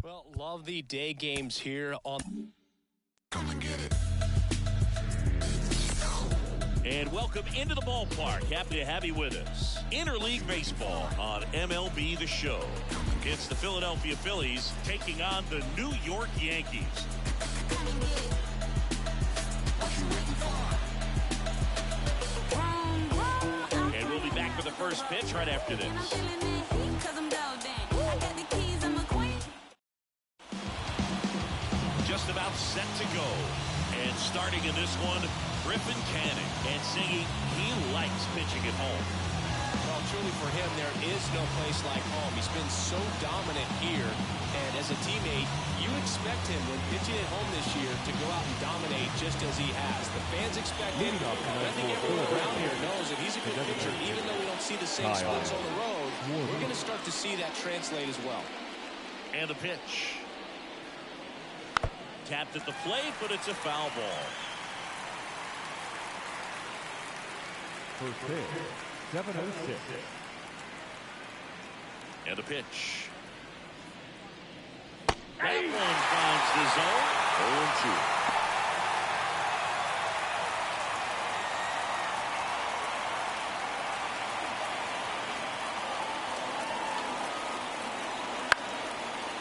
Well, love the day games here on. Come and get it. And welcome into the ballpark. Happy to have you with us. Interleague Baseball on MLB The Show. It's the Philadelphia Phillies taking on the New York Yankees. And we'll be back with the first pitch right after this. Just about set to go. And starting in this one, Griffin Canning. And singing, he likes pitching at home. Well, truly for him, there is no place like home. He's been so dominant here. And as a teammate, you expect him when pitching at home this year to go out and dominate just as he has. The fans expect it. I think everyone around here knows that he's a good pitcher. Even though we don't see the same splits on the road, we're going to start to see that translate as well. And the pitch. Tapped at the plate, but it's a foul ball. First pitch, 7:06. And the pitch. That one finds the zone.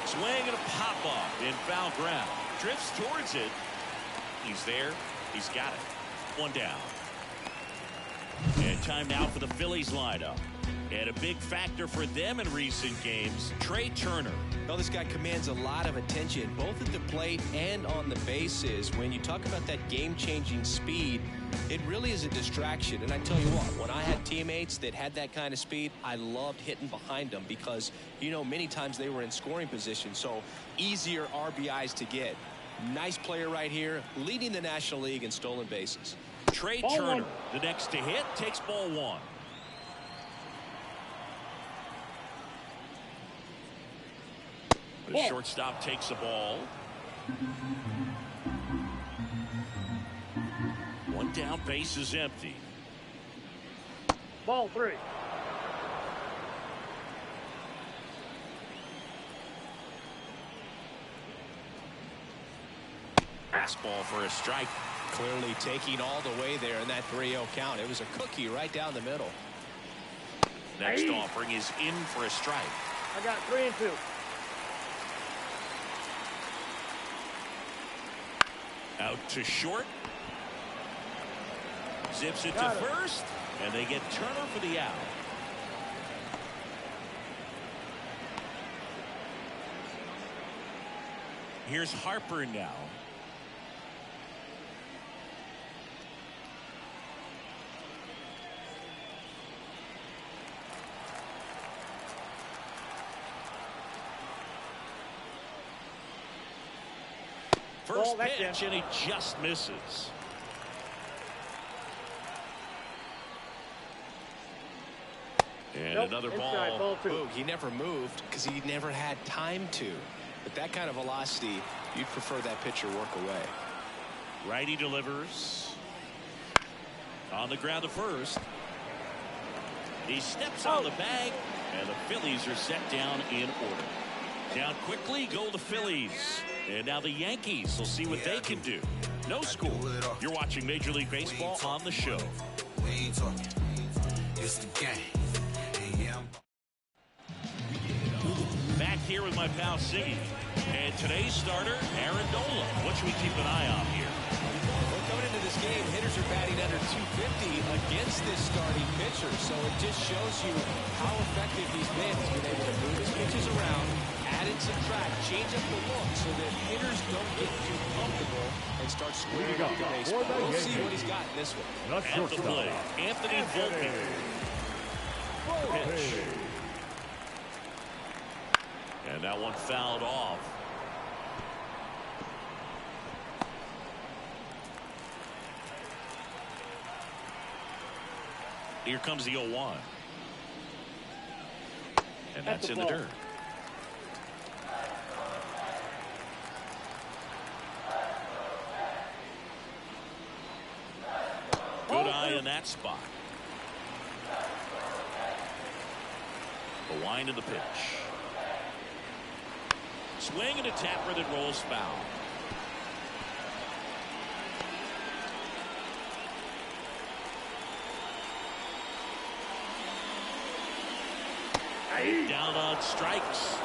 0-2. Swing and a pop-off in foul ground. Drifts towards it. He's there. He's got it. One down. And time now for the Phillies lineup. And a big factor for them in recent games, Trey Turner. Well, this guy commands a lot of attention, both at the plate and on the bases. When you talk about that game-changing speed, it really is a distraction. And I tell you what, when I had teammates that had that kind of speed, I loved hitting behind them because, you know, many times they were in scoring position, so easier RBIs to get. Nice player right here, leading the National League in stolen bases. Trey Turner, the next to hit, takes ball one. The shortstop takes the ball. One down, base is empty. Ball 3. Fastball for a strike. Clearly taking all the way there in that 3-0 count. It was a cookie right down the middle. Next offering is in for a strike. I got 3 and 2. Out to short. Zips it to first. And they get Turner for the out. Here's Harper now. First pitch, and he just misses. And another ball. Boog, he never moved because he never had time to. But that kind of velocity, you'd prefer that pitcher work away. Righty delivers. On the ground to first. He steps on the bag, and the Phillies are set down in order. Down quickly go the Phillies. And now the Yankees will see what they can do. No score. You're watching Major League Baseball on the show. We ain't talking. It's the game. Back here with my pal Siggy. And today's starter, Aaron Nola. What should we keep an eye on here? Well, coming into this game, hitters are batting under 250 against this starting pitcher. So it just shows you how effective he's been. He's been able to move his pitches around, add and subtract, change up the look so that hitters don't get too comfortable and start squaring up the baseball. We'll see what he's got in this one. At the plate, Anthony Volpe. Pitch. And that one fouled off. Here comes the 0-1. And that's in the dirt. Good eye in that spot. The wind of the pitch. Swing and a tapper that rolls foul. Down on strikes.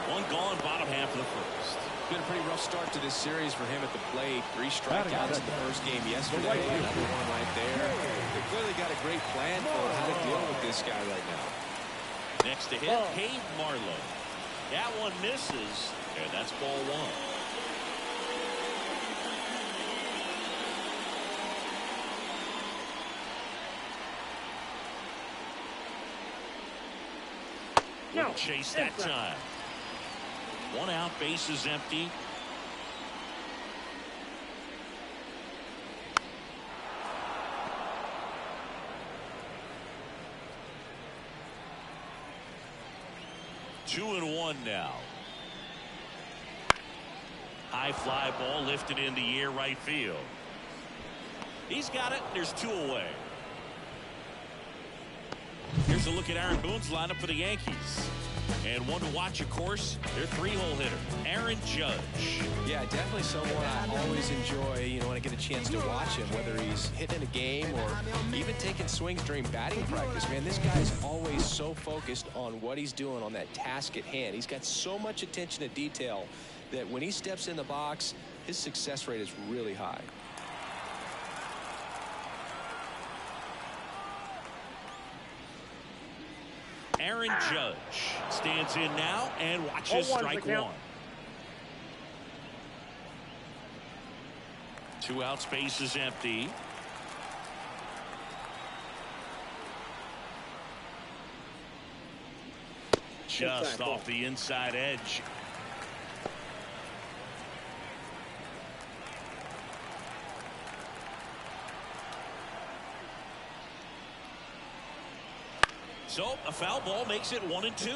One gone, bottom half of the first. Been a pretty rough start to this series for him at the plate. 3 strikeouts in the first game yesterday. Another one right there. They clearly got a great plan for how to deal with this guy right now. Next to hit, Cade Marlowe. That one misses, and that's ball 1. No chase that time. 1 out, base is empty. Two and 1 now. High fly ball lifted in the air, right field. He's got it. There's 2 away. Here's a look at Aaron Boone's lineup for the Yankees. And one to watch, of course, their 3-hole hitter, Aaron Judge. Yeah, definitely someone I always enjoy, when I get a chance to watch him, whether he's hitting in a game or even taking swings during batting practice. Man, this guy's always so focused on what he's doing on that task at hand. He's got so much attention to detail that when he steps in the box, his success rate is really high. Aaron Judge stands in now and watches strike 1. 2 outs, base is empty. Just off the inside edge. So a foul ball makes it 1 and 2.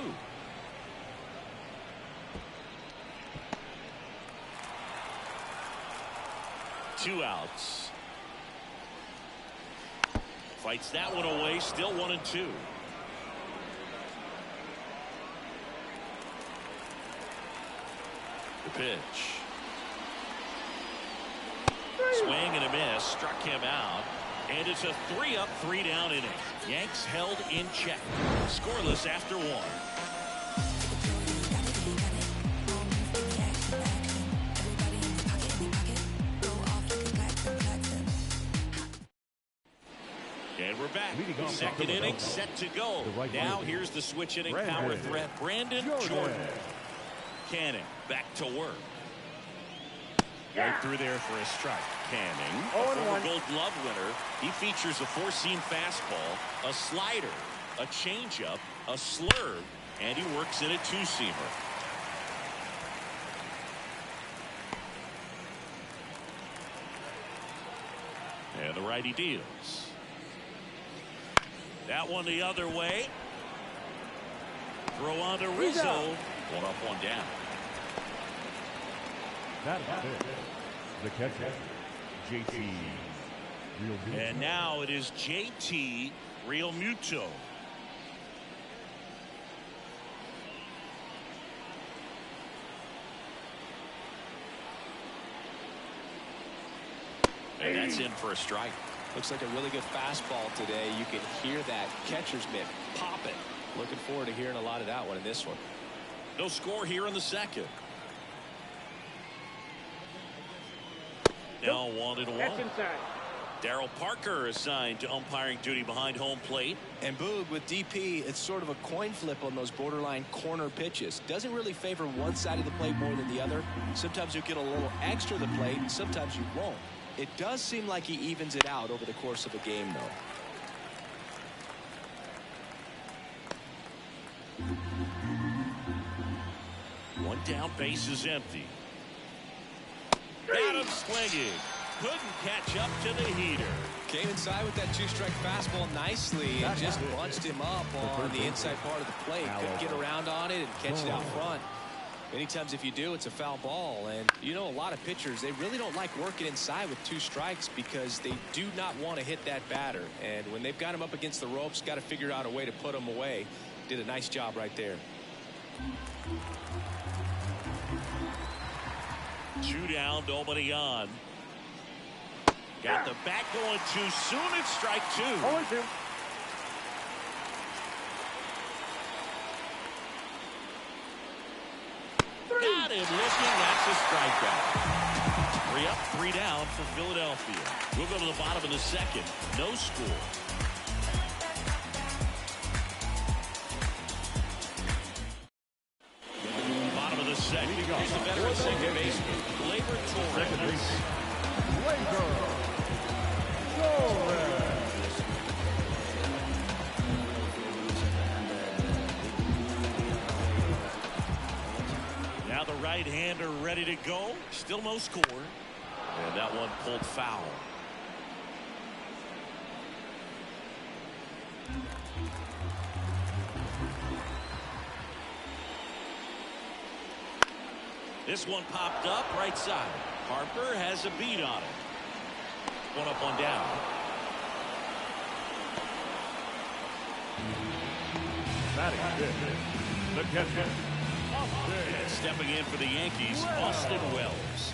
Two outs. Fights that one away. Still 1 and 2. The pitch. Swing and a miss. Struck him out. And it's a 3-up, 3-down inning. Yanks held in check. Scoreless after 1. And we're back. Second inning set to go. Now here's the switch inning power threat. Brandon Jordan. Canning back to work. Right through there for a strike. Canning, a former Gold Glove winner. He features a 4-seam fastball, a slider, a changeup, a slurve, and he works in a 2-seamer. And the righty deals. That one the other way. Throw on to Rizzo. 1 up, 1 down. That is it. The catcher, JT Realmuto. And now it is JT Realmuto. And that's in for a strike. Looks like a really good fastball today. You can hear that catcher's mitt popping. Looking forward to hearing a lot of that one in this one. No score here in the second. Now 1-1. Darryl Parker assigned to umpiring duty behind home plate. And Boog with DP, it's sort of a coin flip on those borderline corner pitches. Doesn't really favor one side of the plate more than the other. Sometimes you get a little extra the plate, and sometimes you won't. It does seem like he evens it out over the course of a game, though. 1 down, base is empty. Got him swinging. Couldn't catch up to the heater. Came inside with that 2-strike fastball nicely and just bunched him up on the inside part of the plate. Couldn't get around on it and catch it out front. Many times if you do, it's a foul ball. And a lot of pitchers, they really don't like working inside with 2 strikes because they do not want to hit that batter. And when they've got him up against the ropes, got to figure out a way to put him away. Did a nice job right there. Two down, nobody on. Got the bat going too soon. It's strike two. 0-2. Got him looking. That's a strikeout. 3 up, 3 down for Philadelphia. We'll go to the bottom of the second. No score. Bottom of the second. Here's the veteran second baseman, Gleyber Torres. Now the right-hander ready to go. Still no score. And that one pulled foul. This one popped up right side. Harper has a beat on it. One up, one down. Batting fifth, the catcher. And stepping in for the Yankees, Austin Wells.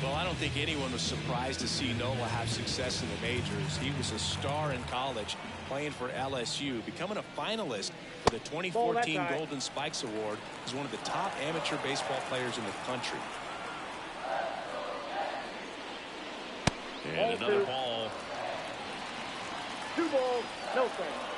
Well, I don't think anyone was surprised to see Nola have success in the majors. He was a star in college, playing for LSU, becoming a finalist for the 2014 Golden Spikes Award. He's one of the top amateur baseball players in the country. And another ball. 2 balls, no strikes.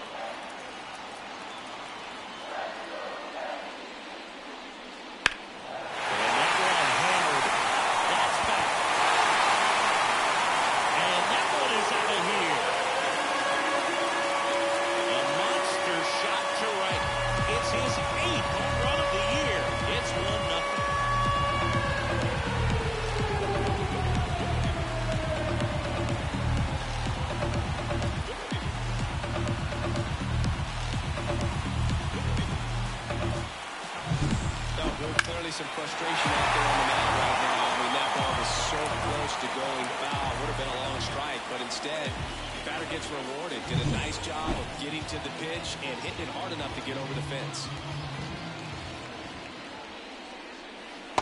Some frustration out there on the mound right now. I mean, that ball was so close to going foul. Would have been a long strike, but instead, the batter gets rewarded. Did a nice job of getting to the pitch and hitting it hard enough to get over the fence.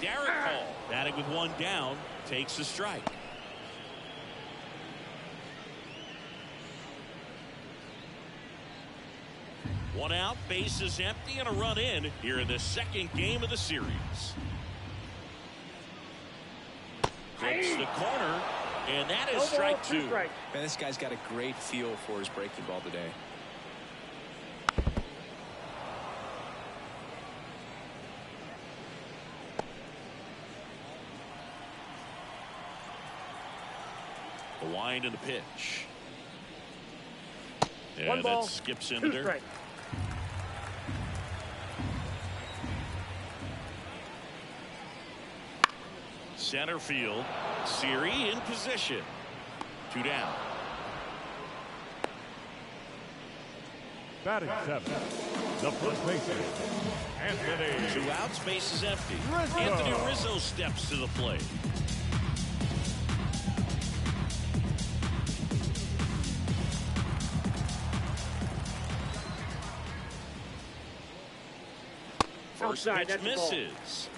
Derek Hall, batting with one down, takes the strike. One out, bases empty, and a run in here in the second game of the series. Hits the corner, and that is strike two. Man, this guy's got a great feel for his breaking ball today. The wind and the pitch. One And ball, that skips 2 into there. strikes. Center field. Siri in position. 2 down. Batting seventh, the first baseman, Anthony. 2 outs, base is empty. Rizzo. Anthony Rizzo steps to the plate. First Outside, pitch that's a ball. misses.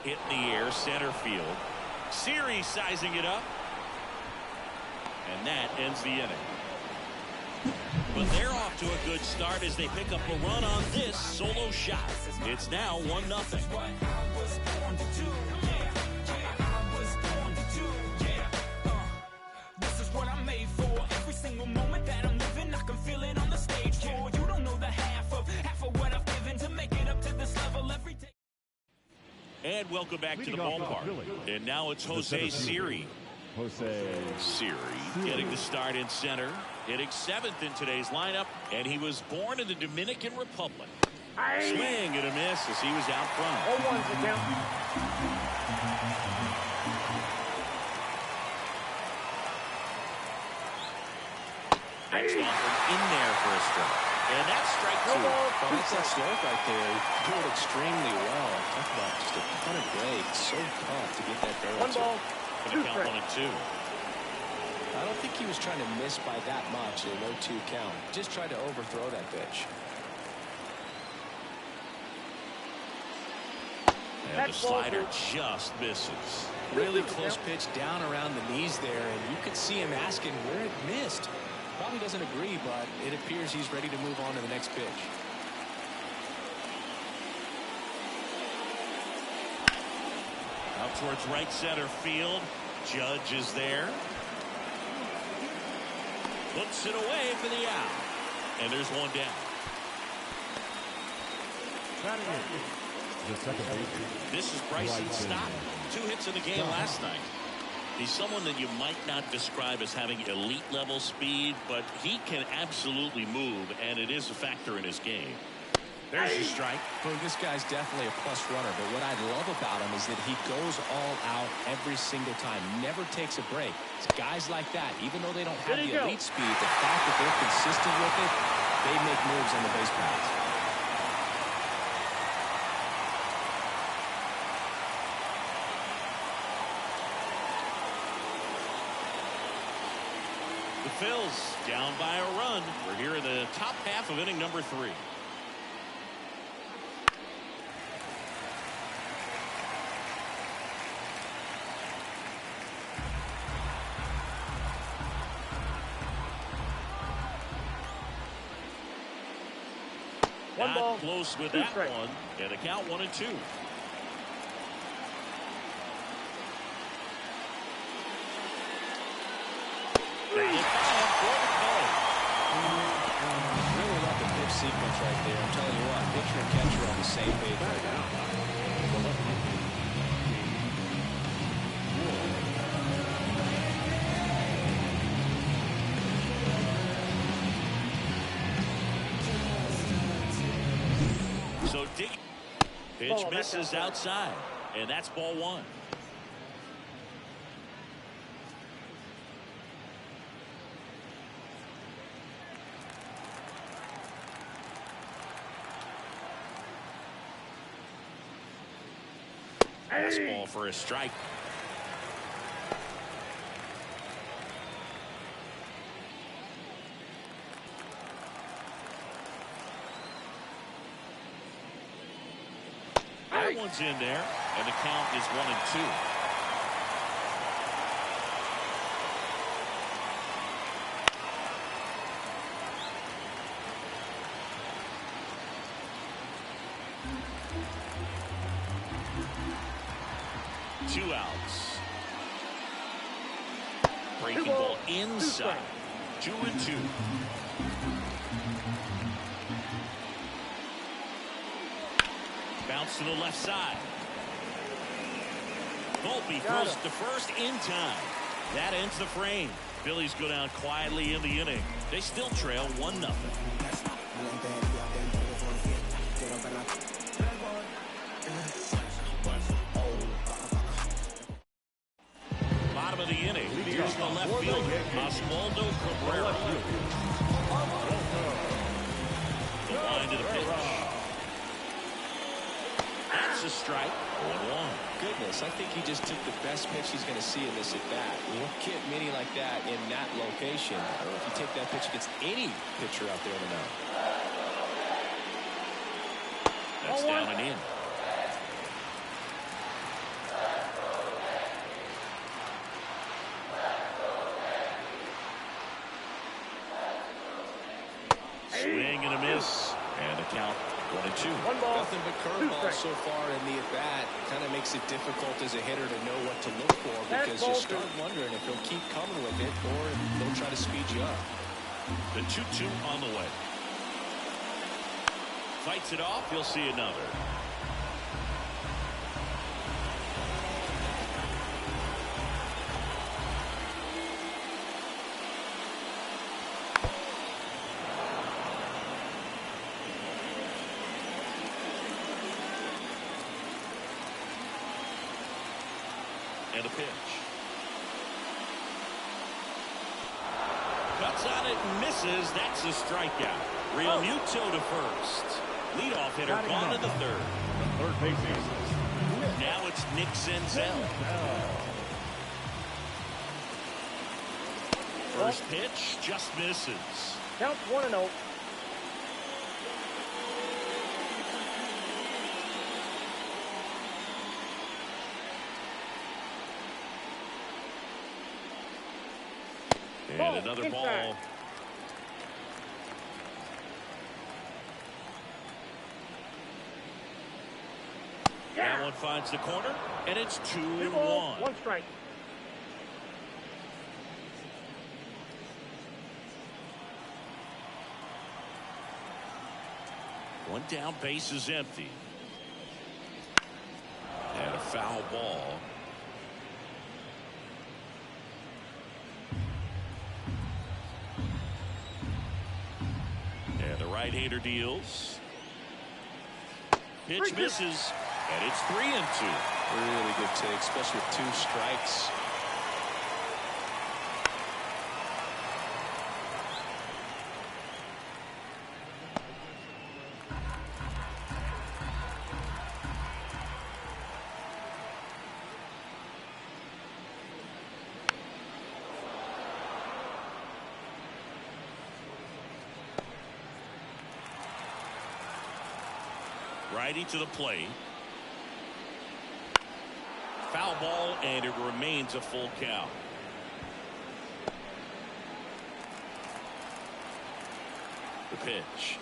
Hit in the air, center field. Siri sizing it up. And that ends the inning. But they're off to a good start as they pick up a run on this solo shot. It's now 1-0. This is what I'm made for. Every single moment that I'm living, I can feel it on the stage floor. You don't know the half of what I've given to make it up to this level every day. And welcome back to the Leading off for the ballpark. Phillies, And now it's the Jose center fielder, Siri. Jose Siri getting the start in center, hitting 7th in today's lineup, and he was born in the Dominican Republic. Swing and a miss as he was out front. 0-1 to count. Next offer in there for a strike. And that's strike 2. Well, that's that slope right there. He threw it extremely well. Talk about just a ton of break. So tough to get that barrel 1 ball, And the count 1-2. I don't think he was trying to miss by that much. A 0-2 count. Just tried to overthrow that pitch. And the slider just misses. Really close pitch down around the knees there, and you could see him asking where it missed. Probably doesn't agree, but it appears he's ready to move on to the next pitch. Out towards right center field. Judge is there. Puts it away for the out. And there's one down. Batting in, the second baseman. This is Bryson Stott. 2 hits in the game last night. He's someone that you might not describe as having elite level speed, but he can absolutely move, and it is a factor in his game. There's your strike. Well, this guy's definitely a plus runner, but what I love about him is that he goes all out every single time, never takes a break. It's guys like that, even though they don't have the elite speed, the fact that they're consistent with it, they make moves on the base paths. The Phillies down by a run. We're here in the top half of inning number 3. Not close with that one. And the count 1-2. Really love the pitch sequence right there. I'm telling you what, pitcher and catcher on the same page right now. So pitch misses outside, and that's ball 1. Fastball for a strike. That one's in there, and the count is 1-2. Two outs. Breaking ball inside. 2-2. Bounce to the left side. Volpe throws to first in time. That ends the frame. Phillies go down quietly in the inning. They still trail 1-0. Bottom of the inning. Here's the left fielder, Oswaldo Cabrera. The line to the pitch. That's a strike. 1-1. Goodness, I think he just took the best pitch he's going to see in this at bat. You don't get many like that in that location. Or if you take that pitch against any pitcher out there in the mound. That's down and in. Swing and a miss. And the count 1-2. Nothing but curveballs so far in the at-bat. Kind of makes it difficult as a hitter to know what to look for because you start wondering if he'll keep coming with it or if they'll try to speed you up. The 2-2 on the way. Fights it off. You'll see another. And a pitch. Cuts on it and misses. That's a strikeout. Real Muto to first. Leadoff hitter gone to the third. Third baseman. Now it's Nick Senzel. First pitch just misses. Count 1-0. And another ball. That one finds the corner, and it's 2-1. 1 strike. One down, base is empty. And a foul ball. And the right-hander deals. Pitch misses, and it's 3-2. Really good take, especially with 2 strikes. Righty to the plate. Foul ball, and it remains a full count. The pitch.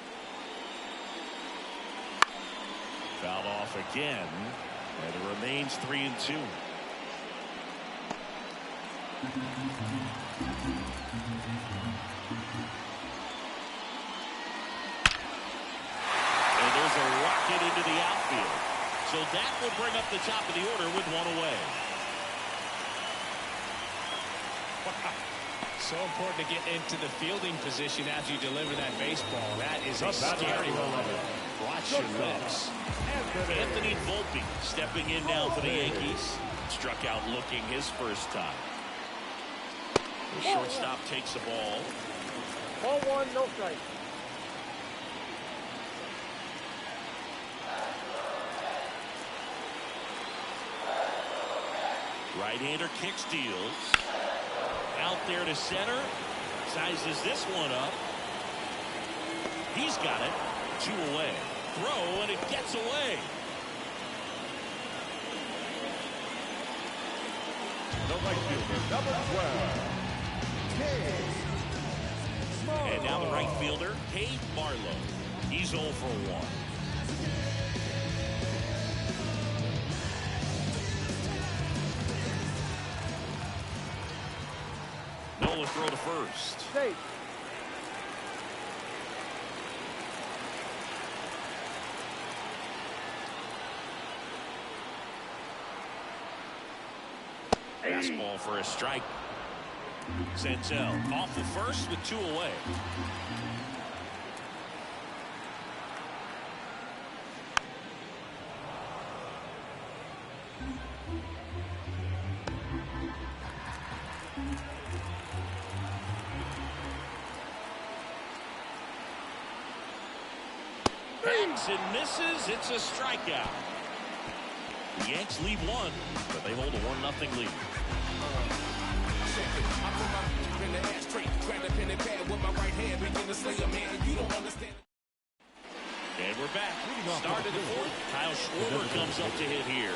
Fouled off again, and it remains 3-2. There's a rocket into the outfield. So that will bring up the top of the order with 1 away. So important to get into the fielding position as you deliver that baseball. That is a scary one. Watch your lips. Anthony Volpe stepping in now for the Yankees. Struck out looking his first time. The shortstop takes the ball. Ball 1, no strike. Right-hander kicks, deals. Out there to center. Sizes this one up. He's got it. 2 away. Throw, and it gets away. The right fielder, number 12. And now the right fielder, Cade Barlow. He's 0 for 1. Nola throw to first. Safe. Fastball for a strike. Senzel off the first with 2 away. Backs and misses. It's a strikeout. The Yanks lead 1, but they hold a 1-0 lead. And we're back. Start of the 4th. Kyle Schwarber comes up to hit here.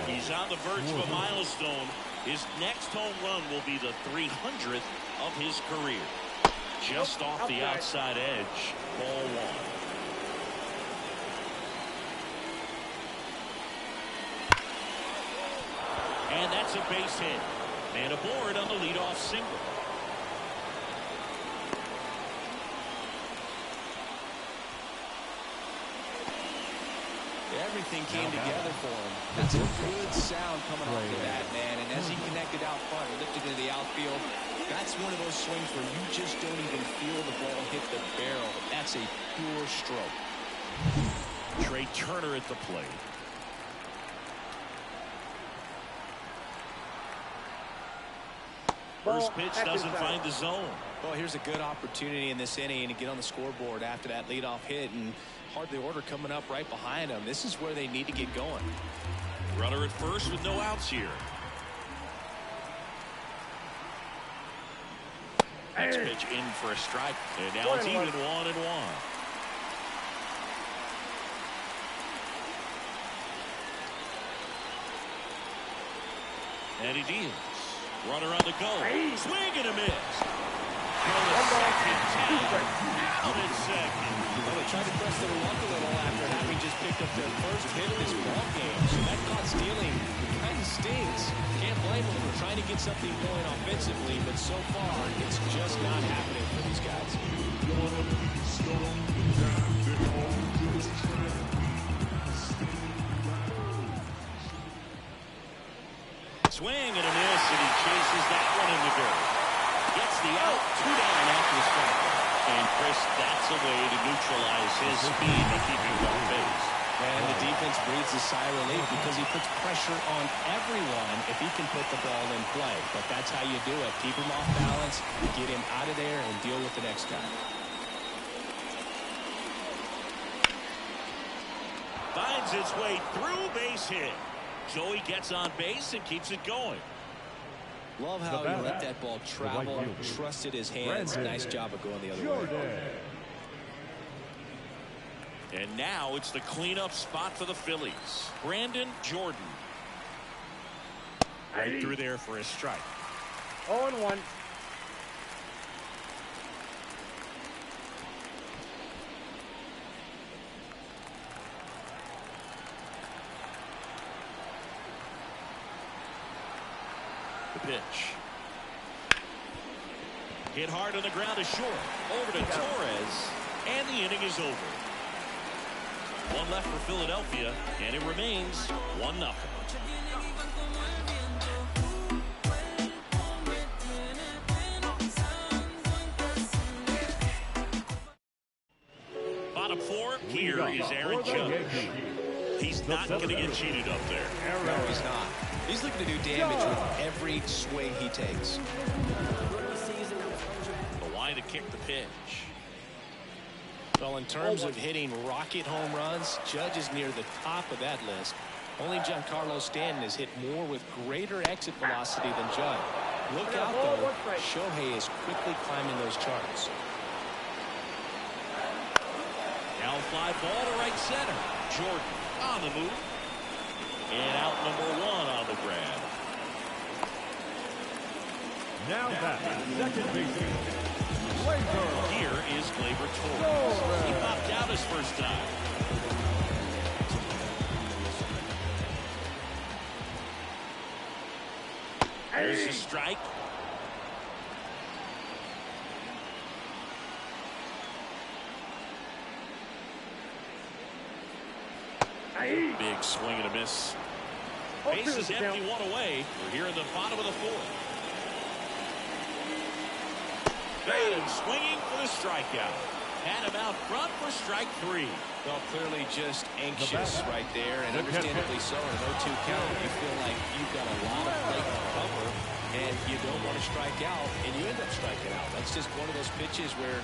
He's on the verge of a milestone. His next home run will be the 300th of his career. Just off the outside edge. Ball 1. And that's a base hit. And aboard on the leadoff single. Everything came together for him. That's a good sound coming off the bat, man. And as he connected out front, lifted into the outfield, that's one of those swings where you just don't even feel the ball hit the barrel. That's a pure stroke. Trey Turner at the plate. First pitch doesn't find the zone. Well, here's a good opportunity in this inning to get on the scoreboard after that leadoff hit, and hardly order coming up right behind them. This is where they need to get going. Runner at first with no outs here. Next pitch in for a strike. And now it's even 1-1. And he deals. Runner on the go. Swing and a miss. Throw to second. Out at second. Well, they tried to press their luck a little after having just picked up their first hit of this ball game. So that caught stealing kind of stings. Can't blame them for trying to get something going offensively, but so far it's just not happening for these guys. Swing and a miss, and he chases that one in the dirt. Gets the out, 2 down after the strike. And Chris, that's a way to neutralize his speed and keep him off base. And the defense breathes a sigh of relief because he puts pressure on everyone if he can put the ball in play. But that's how you do it. Keep him off balance, get him out of there, and deal with the next guy. Finds its way through, base hit. Joey gets on base and keeps it going. Love how he let that ball travel, trusted his hands. Nice job of going the other way. And now it's the cleanup spot for the Phillies. Brandon Jordan. Right through there for a strike. 0-1. The pitch. Hit hard on the ground is short. Over to Torres. And the inning is over. One left for Philadelphia, and it remains 1-0. Bottom 4, here is Aaron Judge. He's not going to get cheated up there. No, he's not. He's looking to do damage with every swing he takes. The line to kick the pitch. Well, in terms of hitting rocket home runs, Judge is near the top of that list. Only Giancarlo Stanton has hit more with greater exit velocity than Judge. Look out, though. Shohei is quickly climbing those charts. Down fly ball to right center. Jordan on the move. And out number 1 on the grab. Now that second baseman. Here is Gleyber Torres. He popped out his first time. There's a strike. Big swing and a miss. Base is empty, 1 away. We're here in the bottom of the 4th. And swinging for the strikeout. Had him out front for strike 3. Well, clearly just anxious right there, and understandably so. In an 0-2 count, you feel like you've got a lot of plate to cover, and you don't want to strike out, and you end up striking out. That's just one of those pitches where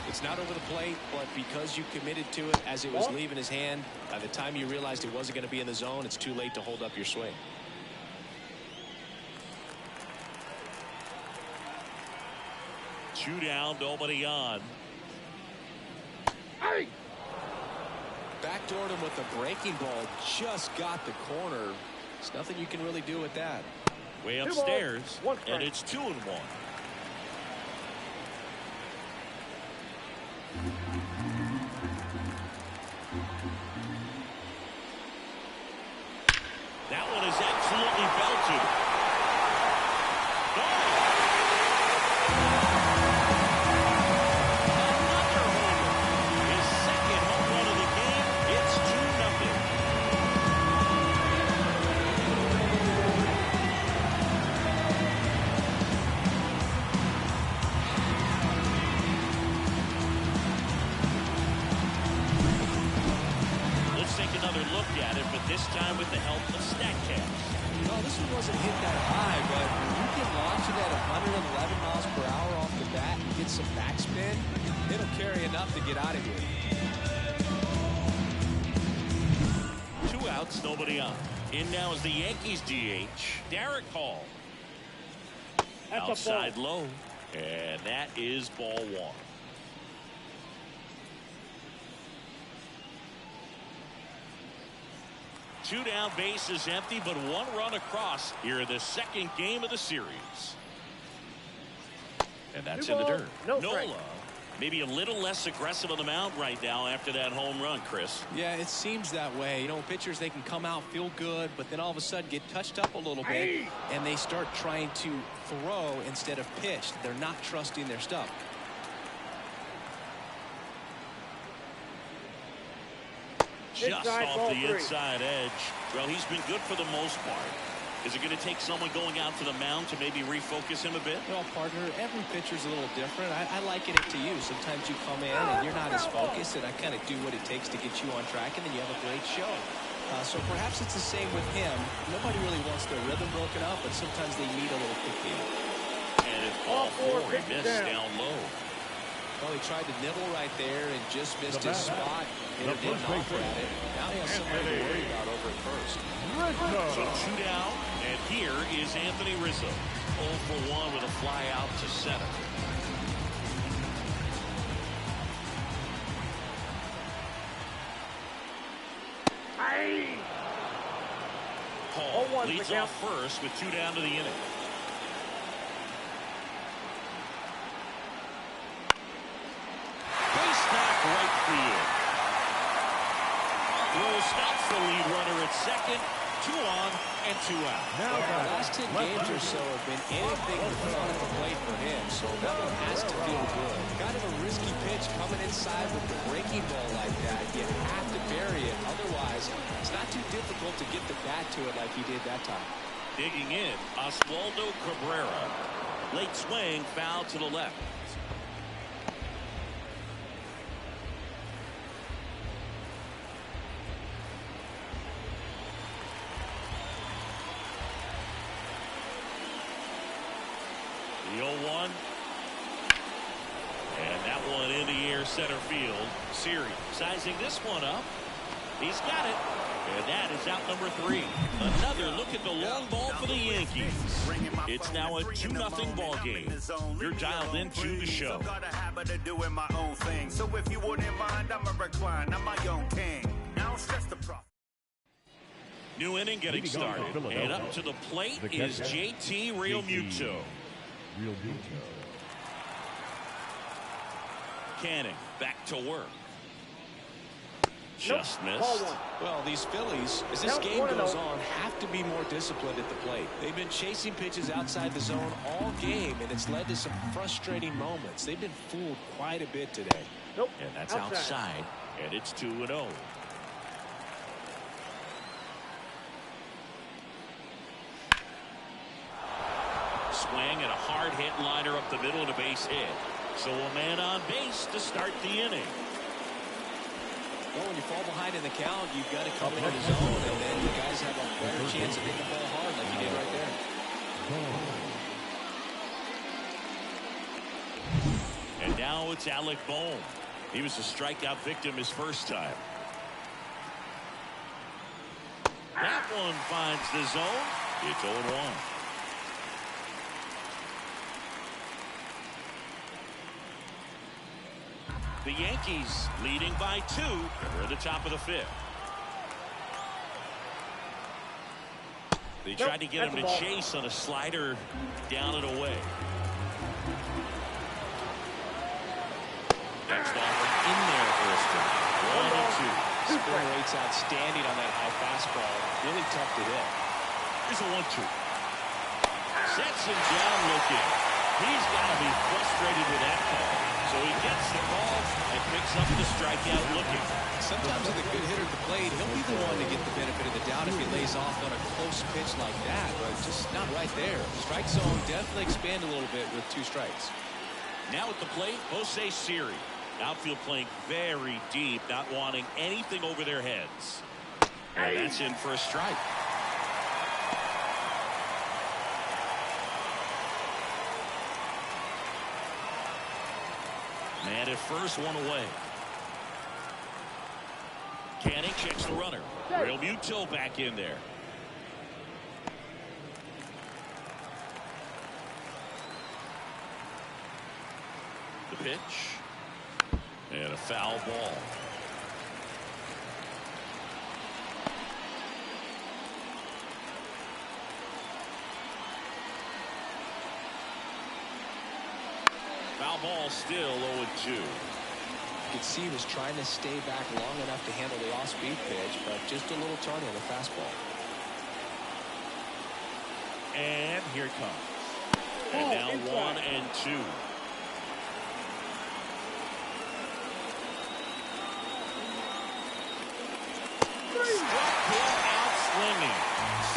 it's not over the plate, but because you committed to it as it was leaving his hand, by the time you realized it wasn't going to be in the zone, it's too late to hold up your swing. Two down, nobody on. Backdoored him with a breaking ball, just got the corner. There's nothing you can really do with that. Way upstairs, and it's 2-1. That one is absolutely belted. This time with the help of StatCast. No, this one wasn't hit that high, but you can launch it at 111 miles per hour off the bat and get some backspin. It'll carry enough to get out of here. 2 outs, nobody on. In now is the Yankees DH, Derek Hall. Outside low. And that is ball one. Two down, bases empty, but one run across here in the second game of the series. And that's in the dirt. Nola, maybe a little less aggressive on the mound right now after that home run, Chris. Yeah, it seems that way. You know, pitchers, they can come out, feel good, but then all of a sudden get touched up a little bit, and they start trying to throw instead of pitch. They're not trusting their stuff. Just off the inside edge. Well, he's been good for the most part. Is it going to take someone going out to the mound to maybe refocus him a bit? Well, partner, every pitcher's a little different. I liken it to you. Sometimes you come in and you're not as focused, and I kind of do what it takes to get you on track, and then you have a great show. So perhaps it's the same with him. Nobody really wants their rhythm broken up, but sometimes they need a little kicking. And it's ball four. He missed down low. Well, he tried to nibble right there and just missed his spot. Hitter didn't offer at it. Now he has somebody to worry about over at first. So two down, and here is Anthony Rizzo. 0 for 1 with a fly out to center. Paul leads off first with 2 down to the inning. Base knock right field. Throw stops the lead runner at second. 2 on and 2 out. Now the last 10 games or so have been anything but fun at the plate for him, so that one has to feel good. Kind of a risky pitch coming inside with the breaking ball like that. You have to bury it, otherwise it's not too difficult to get the bat to it like he did that time. Digging in, Oswaldo Cabrera. Late swing, foul to the left. The 0-1. And that one in the air center field. Siri sizing this one up. He's got it. And that is out number 3. Another look at the long ball for the Yankees. It's now a 2-0 ball game. You're dialed into the show. So if you wouldn't mind, I'm a recline. I'm my own king. I don't stress the problem. New inning getting started. And up to the plate is JT Realmuto. Canning back to work. Just missed. Well, these Phillies, as this game goes on, have to be more disciplined at the plate. They've been chasing pitches outside the zone all game, and it's led to some frustrating moments. They've been fooled quite a bit today. And that's outside, and it's 2-0. Swing and a hard hit liner up the middle and a base hit. So a man on base to start the inning. Well, when you fall behind in the count, you've got to come into the zone, and then the guys have a better chance of hitting the ball hard like you did right there. And now it's Alec Bohm. He was a strikeout victim his first time. That one finds the zone. It's 0-1. The Yankees leading by 2. We're at the top of the 5th. They tried to get him to chase on a slider down and away. Next offer in there for a strike. 1-2. Spring rate's outstanding on that high fastball. Really tough to hit. Here's a 1-2. Sets him down looking. He's got to be frustrated with that call. So he gets the call and picks up the strikeout looking. Sometimes with a good hitter at the plate, he'll be the one to get the benefit of the doubt if he lays off on a close pitch like that, but just not right there. Strike zone definitely expand a little bit with 2 strikes. Now at the plate, Jose Siri. Outfield playing very deep, not wanting anything over their heads. And that's in for a strike. Man at first, 1 away. Canning checks the runner. Realmuto back in there. The pitch. And a foul ball. Foul ball, still 0-2. You could see he was trying to stay back long enough to handle the off-speed pitch, but just a little tardy on the fastball. And here it comes. And now 1-2. Struck him out swinging.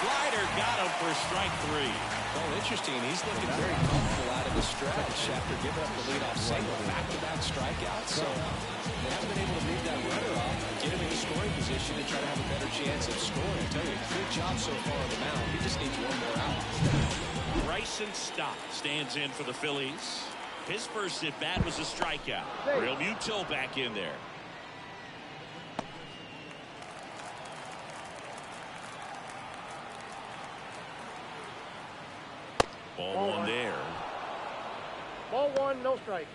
Slider got him for strike 3. Well, interesting. He's looking very comfortable out of the stretch after giving up the leadoff single. Back-to-back strikeouts. So they haven't been able to leave that runner off, get him in a scoring position, and try to have a better chance of scoring. I tell you, good job so far on the mound. He just needs one more out. Bryson Stott stands in for the Phillies. His first at bat was a strikeout. Real Muto back in there. Ball one there. Ball 1, no strike.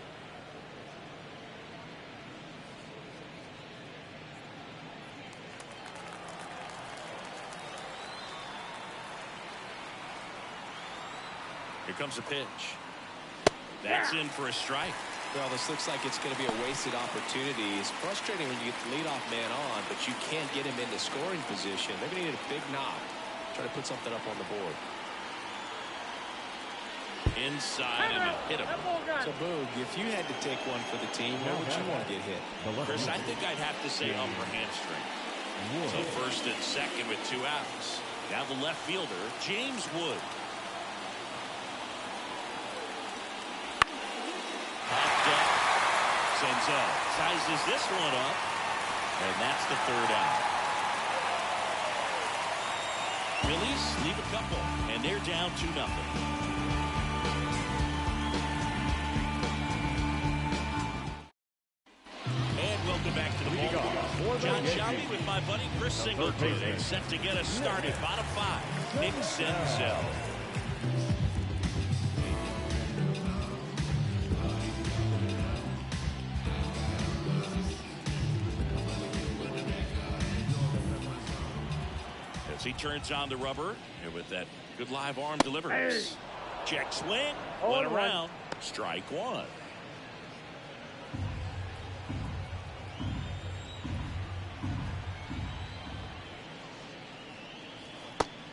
Here comes a pitch. That's in for a strike. Well, this looks like it's going to be a wasted opportunity. It's frustrating when you get the leadoff man on, but you can't get him into scoring position. They're going to need a big knock. Try to put something up on the board. Inside and hit him. So, Boog, if you had to take one for the team, where would you want to get hit? Chris, I think I'd have to say upper hamstring. So first and second with 2 outs. Now the left fielder, James Wood. Popped up. Senzel sizes this one up. And that's the 3rd out. Phillies leave a couple. And they're down 2-0. Welcome back to the ball. John Shelby with my buddy Chris Singleton. Set to get us started. Bottom 5. Nick Senzel. As he turns on the rubber, and with that good live arm delivers. Check swing. Let around. Strike 1.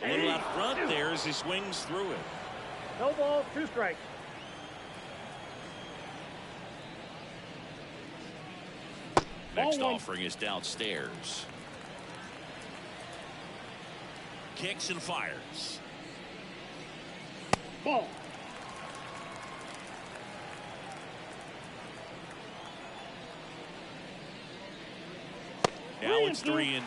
A little out front there as he swings through it. No ball, 2 strikes. Next offering is downstairs. Kicks and fires. Ball. Now it's 3-2.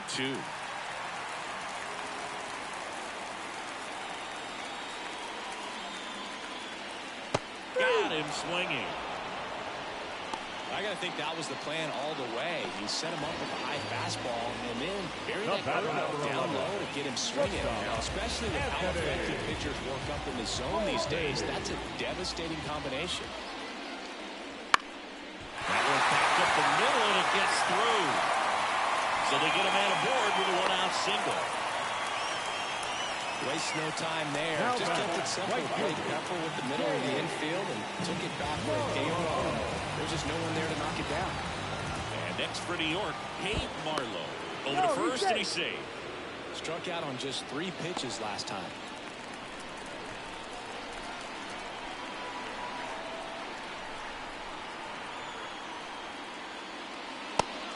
Got him swinging. I got to think that was the plan all the way. He set him up with a high fastball and then buried that curveball down low to get him swinging. Now, especially with how effective pitchers work up in the zone these days, that's a devastating combination. That one packed up the middle and it gets through. So they get a man aboard with a 1-out single. Waste no time there. Just kept it simple. Played careful with the middle of the infield and took it back where it came from. There's just no one there to knock it down. And next for New York, Hayden Marlowe. Over to first, and he's saved. Struck out on just 3 pitches last time.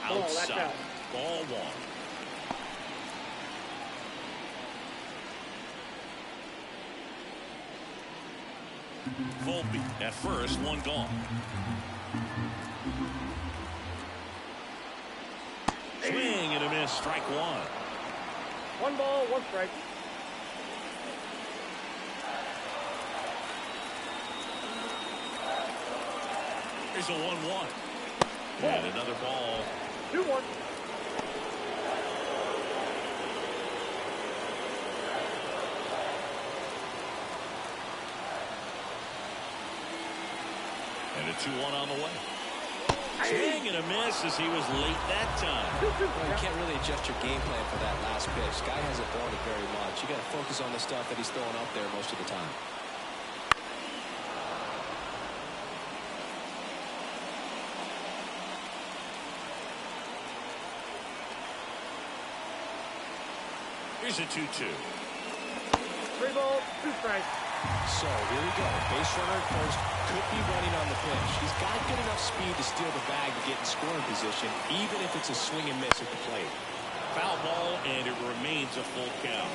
Outside. Ball 1. Volpe at first, 1 gone. Swing and a miss, strike 1. 1 ball, 1 strike. Here's a 1-1. And another ball. 2-1. And a 2-1 on the way. Swing and a miss as he was late that time. Well, you can't really adjust your game plan for that last pitch. Guy hasn't thrown it very much. You got to focus on the stuff that he's throwing up there most of the time. Here's a 2-2. 3 balls, 2 strikes. So here we go. Base runner at first could be running on the pitch. He's got good enough speed to steal the bag to get in scoring position, even if it's a swing and miss at the plate. Foul ball, and it remains a full count.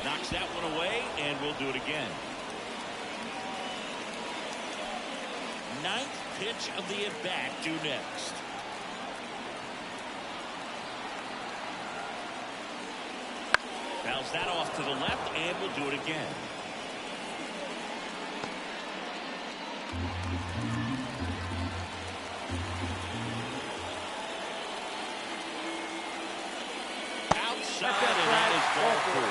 Knocks that one away, and we'll do it again. Ninth pitch of the at-bat due next. Fouls that off to the left, and we'll do it again. Outside, and that is ball 4.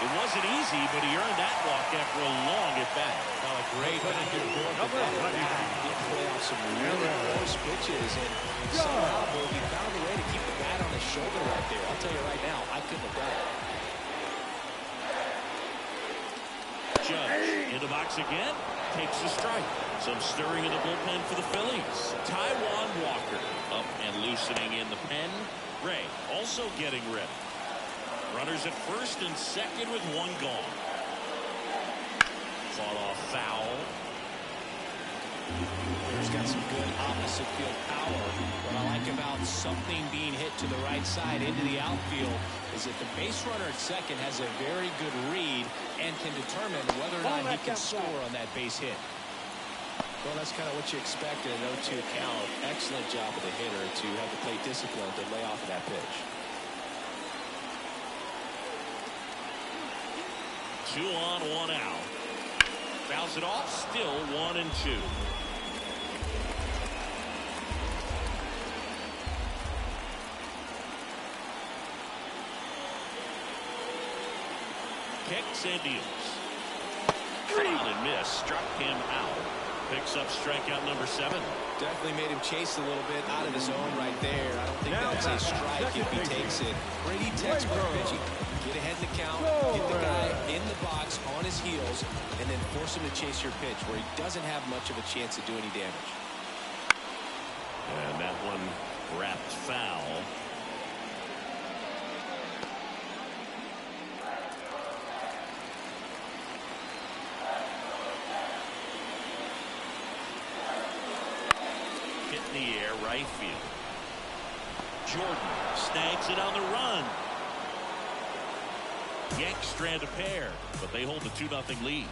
It wasn't easy, but he earned that walk after a long at-bat. Well, a great play off some really close pitches, and somehow he found a way to keep the bat on his shoulder right there. I'll tell you right now, I couldn't have done it. Judge in the box again, takes a strike. Some stirring in the bullpen for the Phillies. Taijuan Walker up and loosening in the pen. Ray also getting ready. Runners at first and second with 1 gone. Fought off foul. He's got some good opposite field power. What I like about something being hit to the right side into the outfield is that the base runner at second has a very good read and can determine whether or not he can score on that base hit. Well, that's kind of what you expect in an 0-2 count. Excellent job of the hitter to have the plate discipline to lay off of that pitch. 2 on, 1 out. Fouls it off, still 1-2. Kicks and deals. Solid miss, struck him out. Picks up strikeout number 7. Definitely made him chase a little bit out of his zone right there. I don't think that's a strike if he takes it. Pretty textbook pitching. Get ahead in the count, get the guy in the box on his heels, and then force him to chase your pitch where he doesn't have much of a chance to do any damage. And that one wrapped foul. Hit in the air, right field. Jordan snags it on the run. Yanks strand a pair, but they hold the 2-0 lead.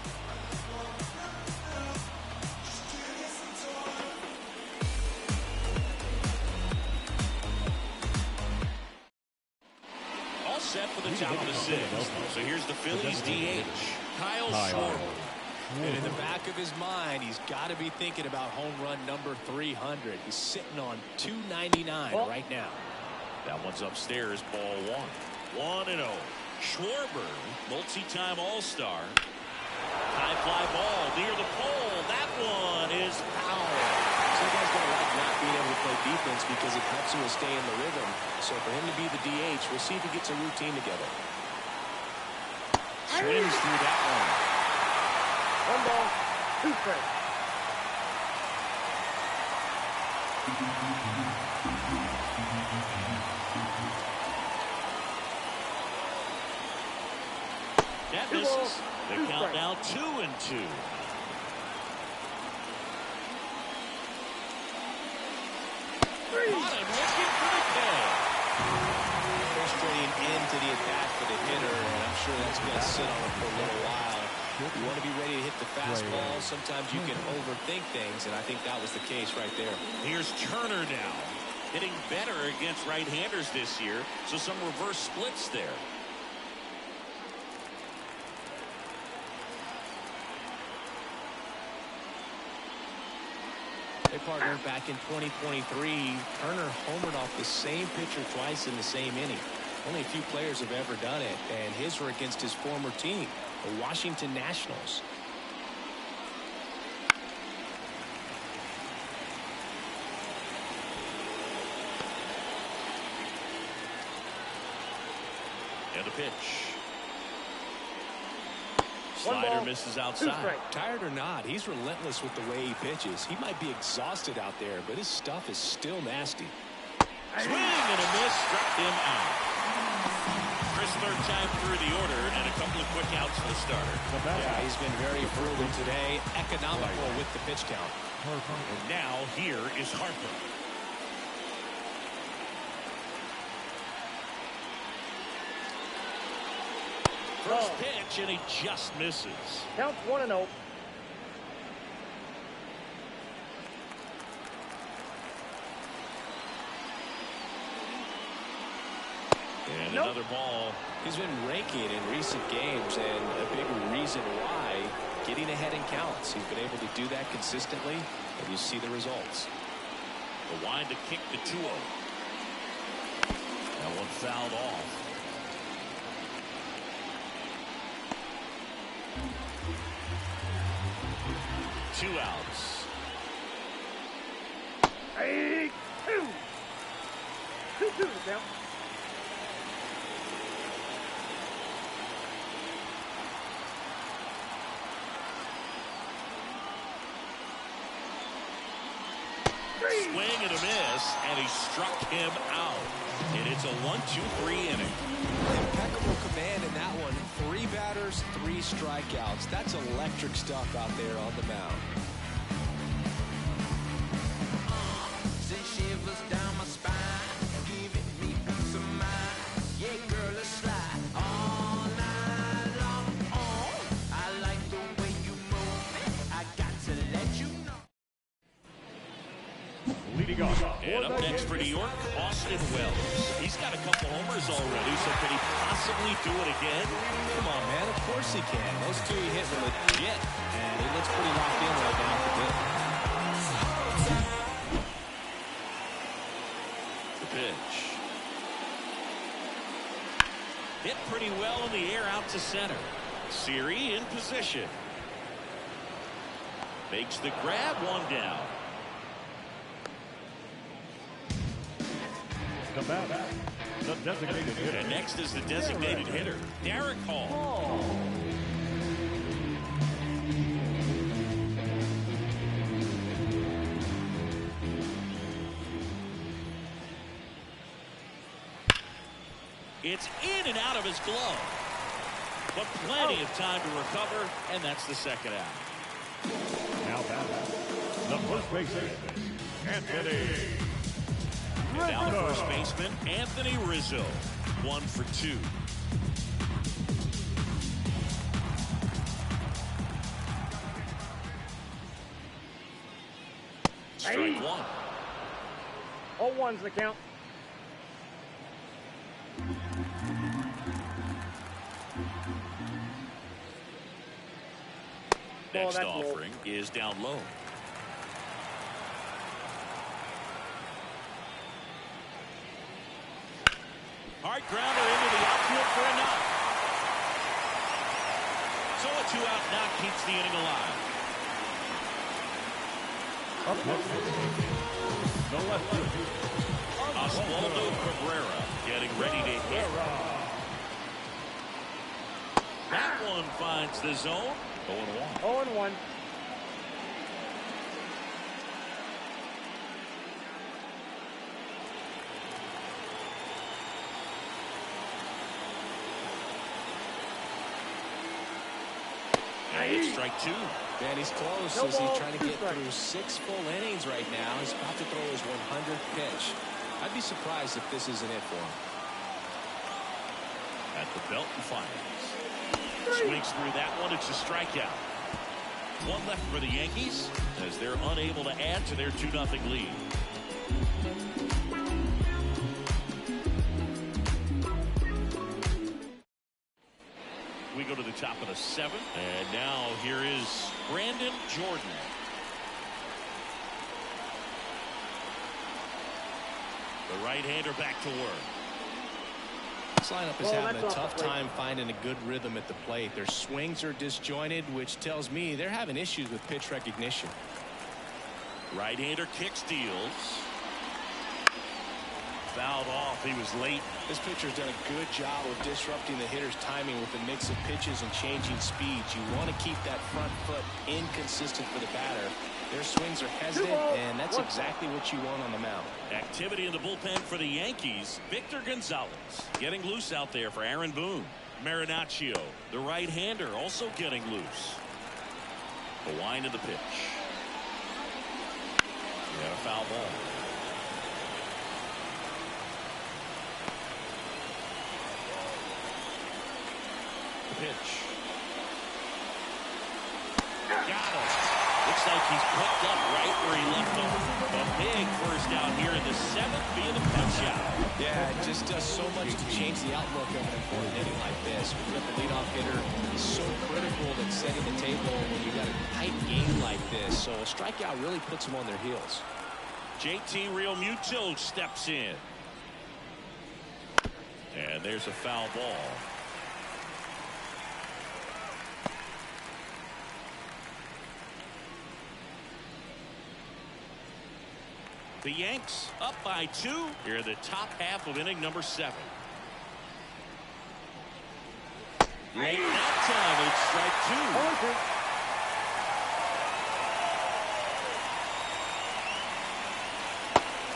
All set for the top of the 6th. So here's the Phillies DH, Kyle Schwarber. And in the back of his mind, he's got to be thinking about home run number 300. He's sitting on 299 right now. That one's upstairs, ball 1. 1-0. Schwarber, multi-time All-Star. High fly ball near the pole. That one is foul. Some guys don't like not being able to play defense because it helps him to stay in the rhythm. So for him to be the DH, we'll see if he gets a routine together. Swims through that one. 1 ball, 2 strikes. That misses. The count now 2-2. Caught him looking for the K. Frustrating end to the at-bat for the hitter, and I'm sure that's going to sit on him for a little while. You want to be ready to hit the fastball. Sometimes you can overthink things, and I think that was the case right there. Here's Turner now. Hitting better against right-handers this year, so some reverse splits there. They partner back in 2023. Turner homered off the same pitcher twice in the same inning. Only a few players have ever done it, and his were against his former team, the Washington Nationals. And a pitch. Slider misses outside. Tired or not, he's relentless with the way he pitches. He might be exhausted out there, but his stuff is still nasty. Swing and a miss, struck him out. Chris, third time through the order, and a couple of quick outs for the starter. Yeah, he's been very frugal today, economical with the pitch count. And now here is Harper. First pitch, and he just misses. Counts 1-0. And another ball. He's been raking in recent games, and a big reason why, getting ahead in counts. He's been able to do that consistently, and you see the results. The wind to kick the 2-0. That one fouled off. Two outs. 2-2 to count. Swing and a miss, and he struck him out. And it's a 1-2-3 inning. Impeccable command in that one. 3 batters, 3 strikeouts. That's electric stuff out there on the mound. Leading off. And up next for New York, Austin Wells. He's got a couple homers already, so can he possibly do it again? Come on, man. Of course he can. Those 2 he hit were legit, and he looks pretty locked in right now at the bit. The pitch. Hit pretty well in the air out to center. Siri in position. Makes the grab, 1 down. The batter, the designated hitter. And next is the designated hitter, Derek Hall. It's in and out of his glove. But plenty of time to recover, and that's the second out. Now batter, the first baseman, Anthony. And now the first baseman, Anthony Rizzo. 1 for 2. Strike 1. 0-1's the count. Next offering is down low. Hard grounder into the outfield for a knock. So a 2-out knock keeps the inning alive. Up next, the lefty, Oswaldo Cabrera getting ready to hit. That one finds the zone. 0-1. 0-1. It's strike 2. Man, he's close as he's trying to get through 6 full innings right now. He's about to throw his 100th pitch. I'd be surprised if this isn't it for him. At the belt and fires. Swings through that one. It's a strikeout. 1 left for the Yankees as they're unable to add to their 2-0 lead. We go to the top of the 7th, and now here is Brandon Jordan. The right-hander back to work. This lineup is having a tough time finding a good rhythm at the plate. Their swings are disjointed, which tells me they're having issues with pitch recognition. Right-hander kick steals. Fouled off. He was late. This pitcher's done a good job of disrupting the hitter's timing with a mix of pitches and changing speeds. You want to keep that front foot inconsistent for the batter. Their swings are hesitant, and that's exactly what you want on the mound. Activity in the bullpen for the Yankees. Victor Gonzalez getting loose out there for Aaron Boone. Marinaccio, the right-hander, also getting loose. The wind of the pitch. We had a foul ball. The pitch. Got him. Looks like he's picked up right where he left him. A big first out here in the 7th via the punch out. Yeah, it just does so much to change the outlook of an important inning like this. When you got the leadoff hitter, is so critical at setting the table when you got a tight game like this. So a strikeout really puts them on their heels. JT Realmuto steps in. And there's a foul ball. The Yanks up by 2 here in the top half of inning number 7. Late that time, it's strike 2.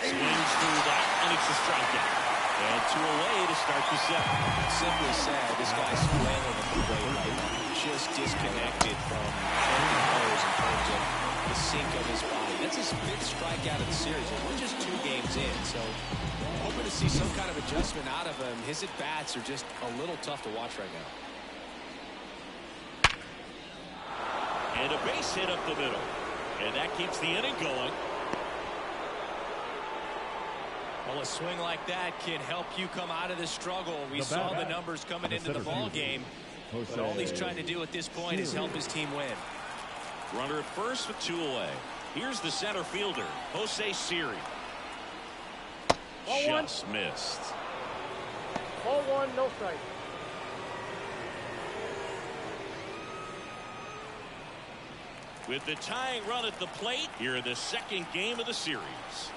Swings through that, and it's a strikeout. And 2 away to start the 7th. Simply said, this guy's flailing at the plate right now. Just disconnected from any pose in terms of the sink of his body. That's his 5th strikeout of the series. We're just 2 games in, so hoping to see some kind of adjustment out of him. His at-bats are just a little tough to watch right now. And a base hit up the middle. And that keeps the inning going. Well, a swing like that can help you come out of this struggle. We saw the numbers coming into the ball game. But all he's trying to do at this point is help his team win. Runner at first with 2 away. Here's the center fielder, Jose Siri. Just missed. Ball 1, no strike. With the tying run at the plate, here in the 2nd game of the series.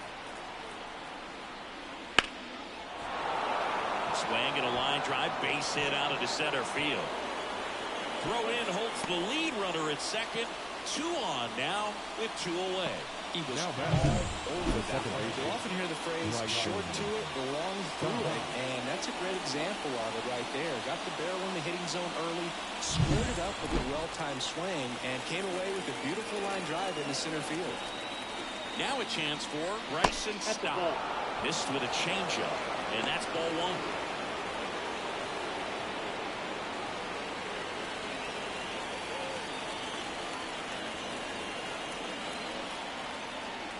Swing and a line drive, base hit out into center field. Throw in holds the lead runner at 2nd. 2 on now with 2 away. He was all over that one. You often hear the phrase short to it, long through it, and that's a great example of it right there. Got the barrel in the hitting zone early, squared it up with a well-timed swing, and came away with a beautiful line drive into center field. Now a chance for Bryson Stott. Missed with a changeup, and that's ball 1.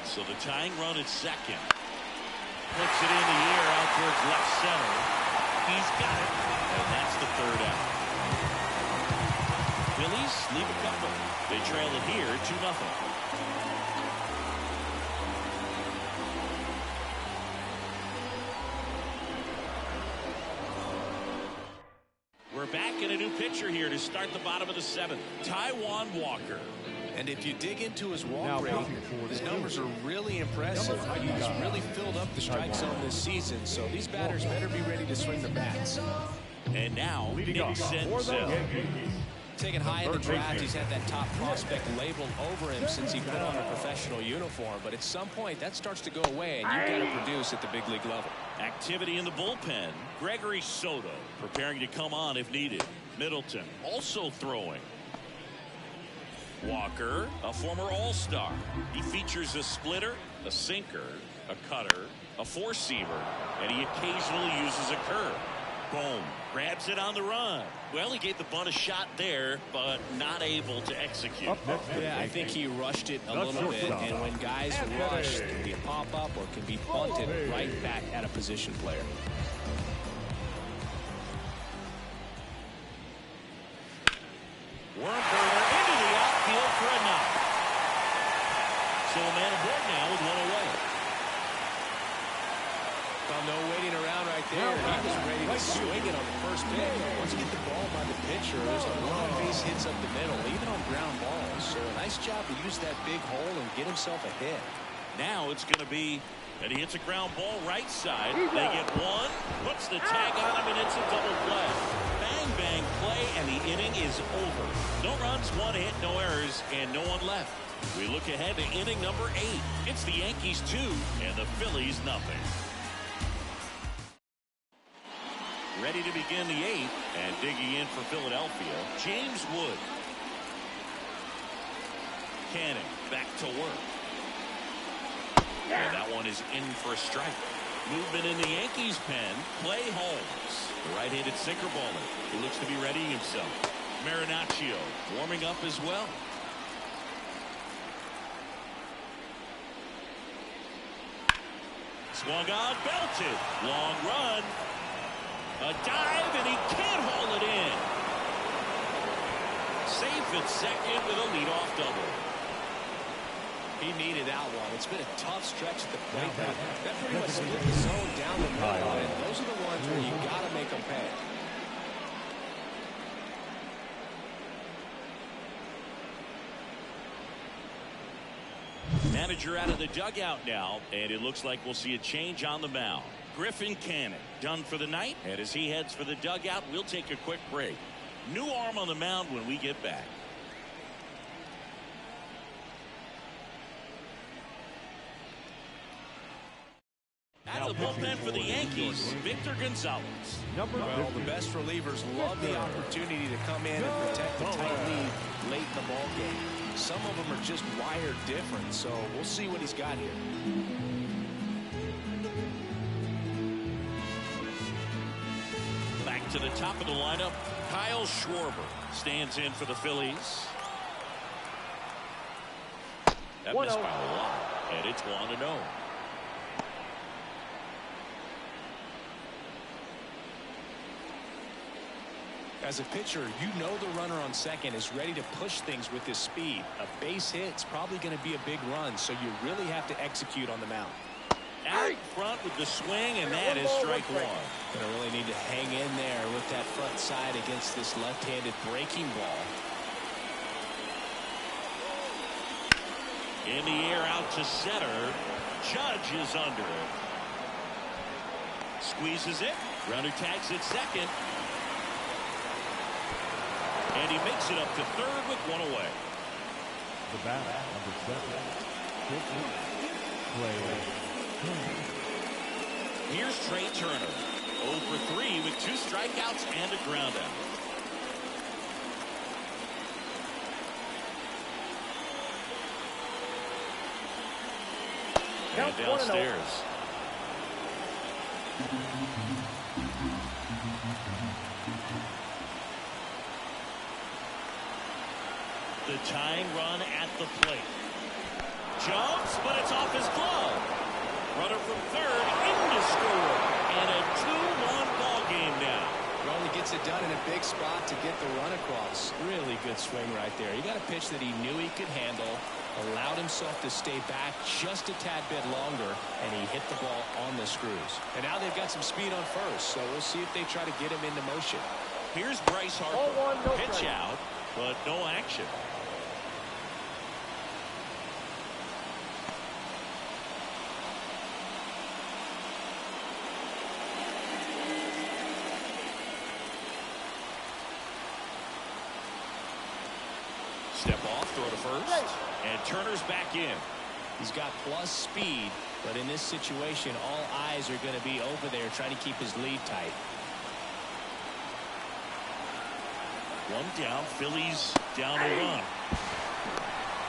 So the tying run at 2nd. Puts it in the air out towards left center. He's got it. And that's the 3rd out. Phillies leave a couple. They trail it here 2-0. We're back in a new pitcher here to start the bottom of the 7th. Taijuan Walker. And if you dig into his walk rate, his numbers are really impressive. He's really filled up the strike zone this season, so these batters better be ready to swing the bats. And now, Nick Senzel. Taken high in the draft, he's had that top prospect labeled over him since he put on a professional uniform. But at some point, that starts to go away, and you've got to produce at the big league level. Activity in the bullpen. Gregory Soto preparing to come on if needed. Middleton also throwing. Walker, a former All-Star. He features a splitter, a sinker, a cutter, a four-seamer, and he occasionally uses a curve. Boom. Grabs it on the run. Well, he gave the bunt a shot there, but not able to execute. Yeah, I think he rushed it a little bit, and when guys rush, it can be a pop-up or can be bunted right back at a position player. Wormburger into the outfield for a knock. So a man aboard now with 1 away. no waiting around right there. He was ready to swing it on the first pitch. Once you get the ball by the pitcher, there's a lot of base hits up the middle, even on ground balls. So a nice job to use that big hole and get himself a hit. Now it's going to be that he hits a ground ball right side. They get one, puts the tag on him, and it's a double play. Bang, bang play, and the inning is over. No runs, one hit, no errors, and no one left. We look ahead to inning number 8. It's the Yankees 2 and the Phillies nothing. Ready to begin the 8th, and digging in for Philadelphia, James Wood. Cannon back to work. And that one is in for a strike. Movement in the Yankees pen. Clay Holmes, the right-handed sinker baller, who looks to be readying himself. Marinaccio warming up as well. Swung on, belted. Long run. A dive, and he can't haul it in. Safe at second with a leadoff double. He needed that one. It's been a tough stretch at the plate. That pretty much split the zone down the middle, and those are the ones where you got to make them pay. Manager out of the dugout now, and it looks like we'll see a change on the mound. Griffin Cannon done for the night, and as he heads for the dugout, we'll take a quick break. New arm on the mound when we get back. Out of the bullpen for the Yankees, Victor Gonzalez. Well, the best relievers love the opportunity to come in and protect the tight lead late in the ball game. Some of them are just wired different, so we'll see what he's got here. Back to the top of the lineup, Kyle Schwarber stands in for the Phillies. That missed by a lot, and it's 1-0. As a pitcher, you know the runner on second is ready to push things with his speed. A base hit's probably going to be a big run, so you really have to execute on the mound. Out front with the swing, and that is strike one. Going to really need to hang in there with that front side against this left-handed breaking ball. In the air out to center. Judge is under it. Squeezes it. Runner tags at second. And he makes it up to third with one away. The bat, number 7, Clay. Here's Trey Turner. 0 for 3 with 2 strikeouts and a groundout. And downstairs. The tying run at the plate. Jumps, but it's off his glove. Runner from third in to score. And a 2-1 ball game now. Only gets it done in a big spot to get the run across. Really good swing right there. He got a pitch that he knew he could handle, allowed himself to stay back just a tad bit longer, and he hit the ball on the screws. And now they've got some speed on first, so we'll see if they try to get him into motion. Here's Bryce Harper. Pitch out, but no action. Step off, throw to first, and Turner's back in. He's got plus speed, but in this situation, all eyes are going to be over there trying to keep his lead tight. One down, Phillies down a run.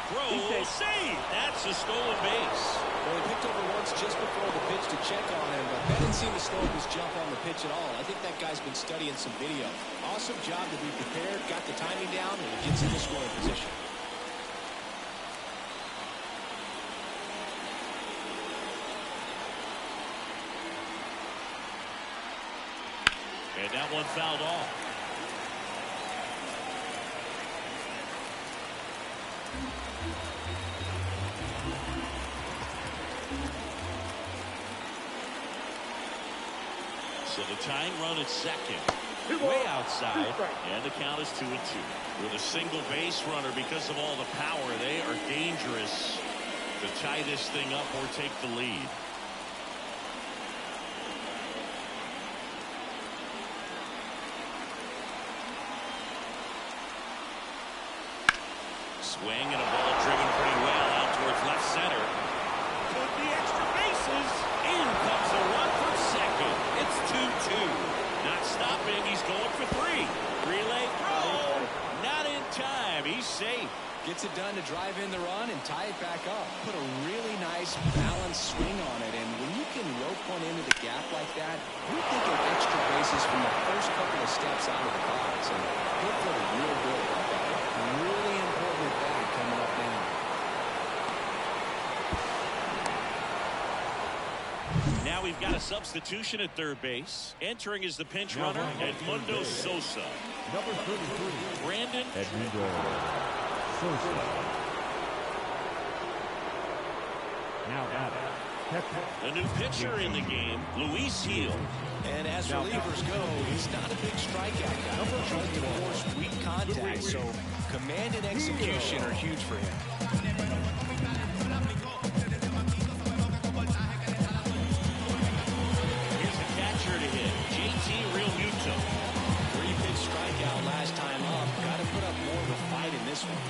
Throw, save. That's a stolen base. Well, he picked over once just before the pitch to check on him, but that didn't seem to slow his jump on the pitch at all. I think that guy's been studying some video. Awesome job to be prepared, got the timing down, and he gets in the scoring position. And that one fouled off. So the tying run at second. Way outside. And the count is 2-2. With a single base runner, because of all the power, they are dangerous to tie this thing up or take the lead. Swing and a ball driven pretty well out towards left center. Could be extra bases. In comes a run from second. It's 2-2. Not stopping. He's going for 3. Relay throw. Not in time. He's safe. Gets it done to drive in the run and tie it back up. Put a really nice balanced swing on it. And when you can rope one into the gap like that, you're thinking extra bases from the first couple of steps out of the box. And he'll put it real good like that. Really important at bat coming up now. Now we've got a substitution at third base. Entering is the pinch runner, Edmundo Sosa. Number 33. Brandon Edmundo Sosa. Now the new pitcher in the game, Luis Gil. And as relievers go, he's not a big strikeout guy. Trying to force weak contact, so command and execution are huge for him. Here's the catcher to hit, JT Realmuto. 3-pitch strikeout last time up. Got to put up more of a fight in this one.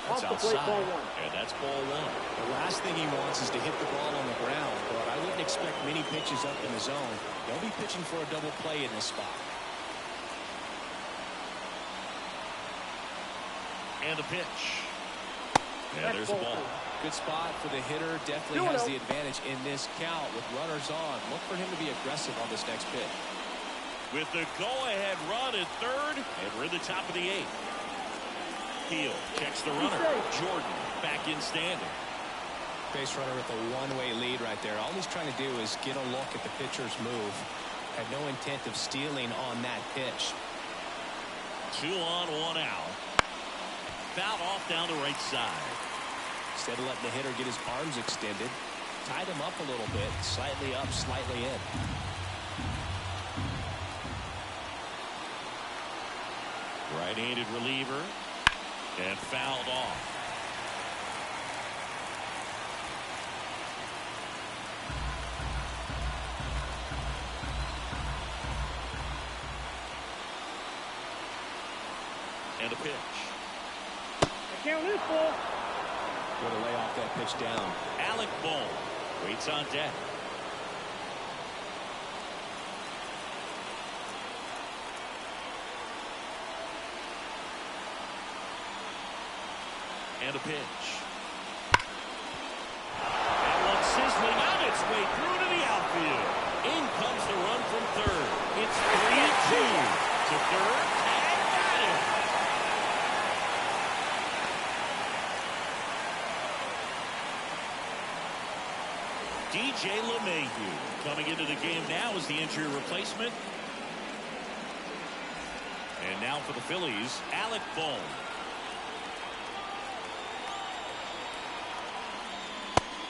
That's outside, and that's ball 1. The last thing he wants is to hit the ball on the ground, but I wouldn't expect many pitches up in the zone. They'll be pitching for a double play in this spot. And the pitch. And there's the ball. Good spot for the hitter. Definitely has the advantage in this count with runners on. Look for him to be aggressive on this next pitch. With the go-ahead run at third, and we're in the top of the 8th. Heel checks the runner. Jordan back in standing. Base runner with a one-way lead right there. All he's trying to do is get a look at the pitcher's move. Had no intent of stealing on that pitch. 2 on, 1 out. Foul off down the right side. Instead of letting the hitter get his arms extended, tied him up a little bit. Slightly up, slightly in. Right-handed reliever. And fouled off. And a pitch. I count this ball. Way to lay off that pitch down. Alec Bohm waits on deck. And a pitch. That one sizzling on its way through to the outfield. In comes the run from third. It's 3-2 to third. And got it. DJ LeMahieu coming into the game now as the injury replacement. And now for the Phillies, Alec Bohm.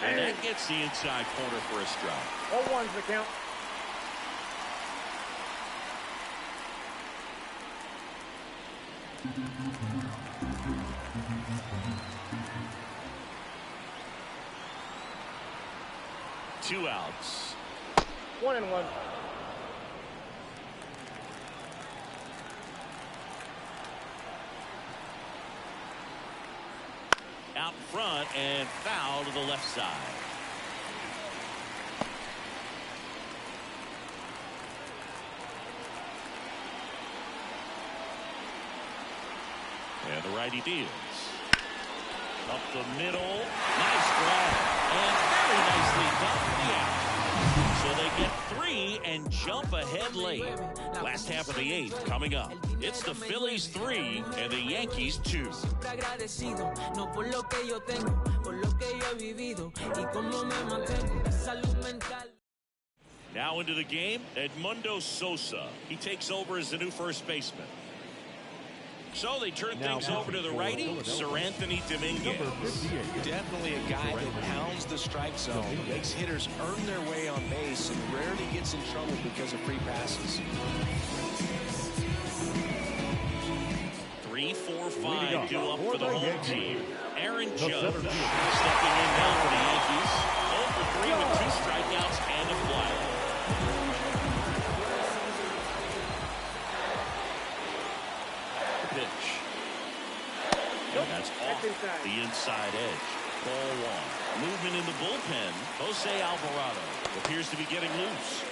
And that gets the inside corner for a strike. 0-1's the count. Two outs. 1-1. Out front and foul to the left side. And the righty deals. Up the middle. Nice grab. And very nicely done for the out. So they get 3 and jump ahead late. Last half of the 8th coming up. It's the Phillies 3 and the Yankees 2. Now into the game, Edmundo Sosa. He takes over as the new first baseman. So they turn things over to the righty, Sir Anthony Dominguez. Definitely a guy that pounds the strike zone, makes hitters earn their way on base, and rarely gets in trouble because of free passes. 3-4-5 due up for the home team. Aaron Judge stepping in now for the Yankees. 0 for 3 with 2 strikeouts and a flyout. Pitch. And that's off the inside edge. Ball 1. Movement in the bullpen. Jose Alvarado appears to be getting loose.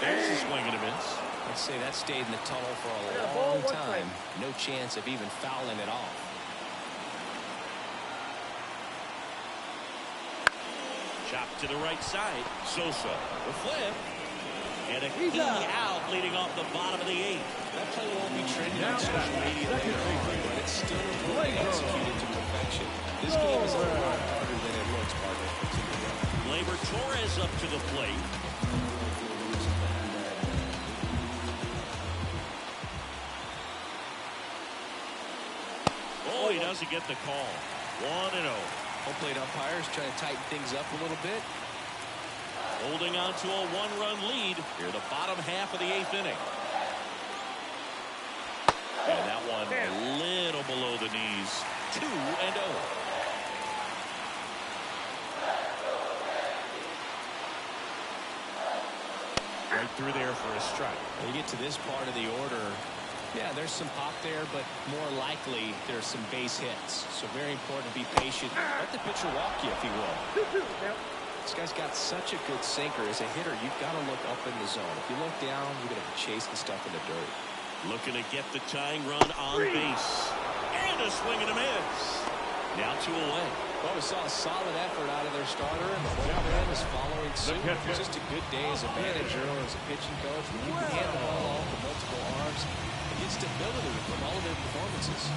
There's a swing and a miss. Let's say that stayed in the tunnel for a long time. No chance of even fouling it off. Chop to the right side. Sosa. The flip. And a key out leading off the bottom of the 8th. That play won't be trending on social media later on, but it's still executed to perfection. This game is a lot harder than it looks, partner. Gleyber Torres up to the plate. Oh, he doesn't get the call. 1-0. Home plate umpires trying to tighten things up a little bit. Holding on to a 1-run lead here the bottom half of the 8th inning. And that one a little below the knees. 2-0. Right through there for a strike. When you get to this part of the order, yeah, there's some pop there, but more likely there's some base hits. So very important to be patient. Let the pitcher walk you, if he will. This guy's got such a good sinker. As a hitter, you've got to look up in the zone. If you look down, you're going to be chasing stuff in the dirt. Looking to get the tying run on base. And a swing and a miss. Now 2 away. Well, we saw a solid effort out of their starter, and the bullpen is following suit. It's just a good day as a manager or as a pitching coach. When you can hand the ball off with multiple arms, and get stability from all of their performances.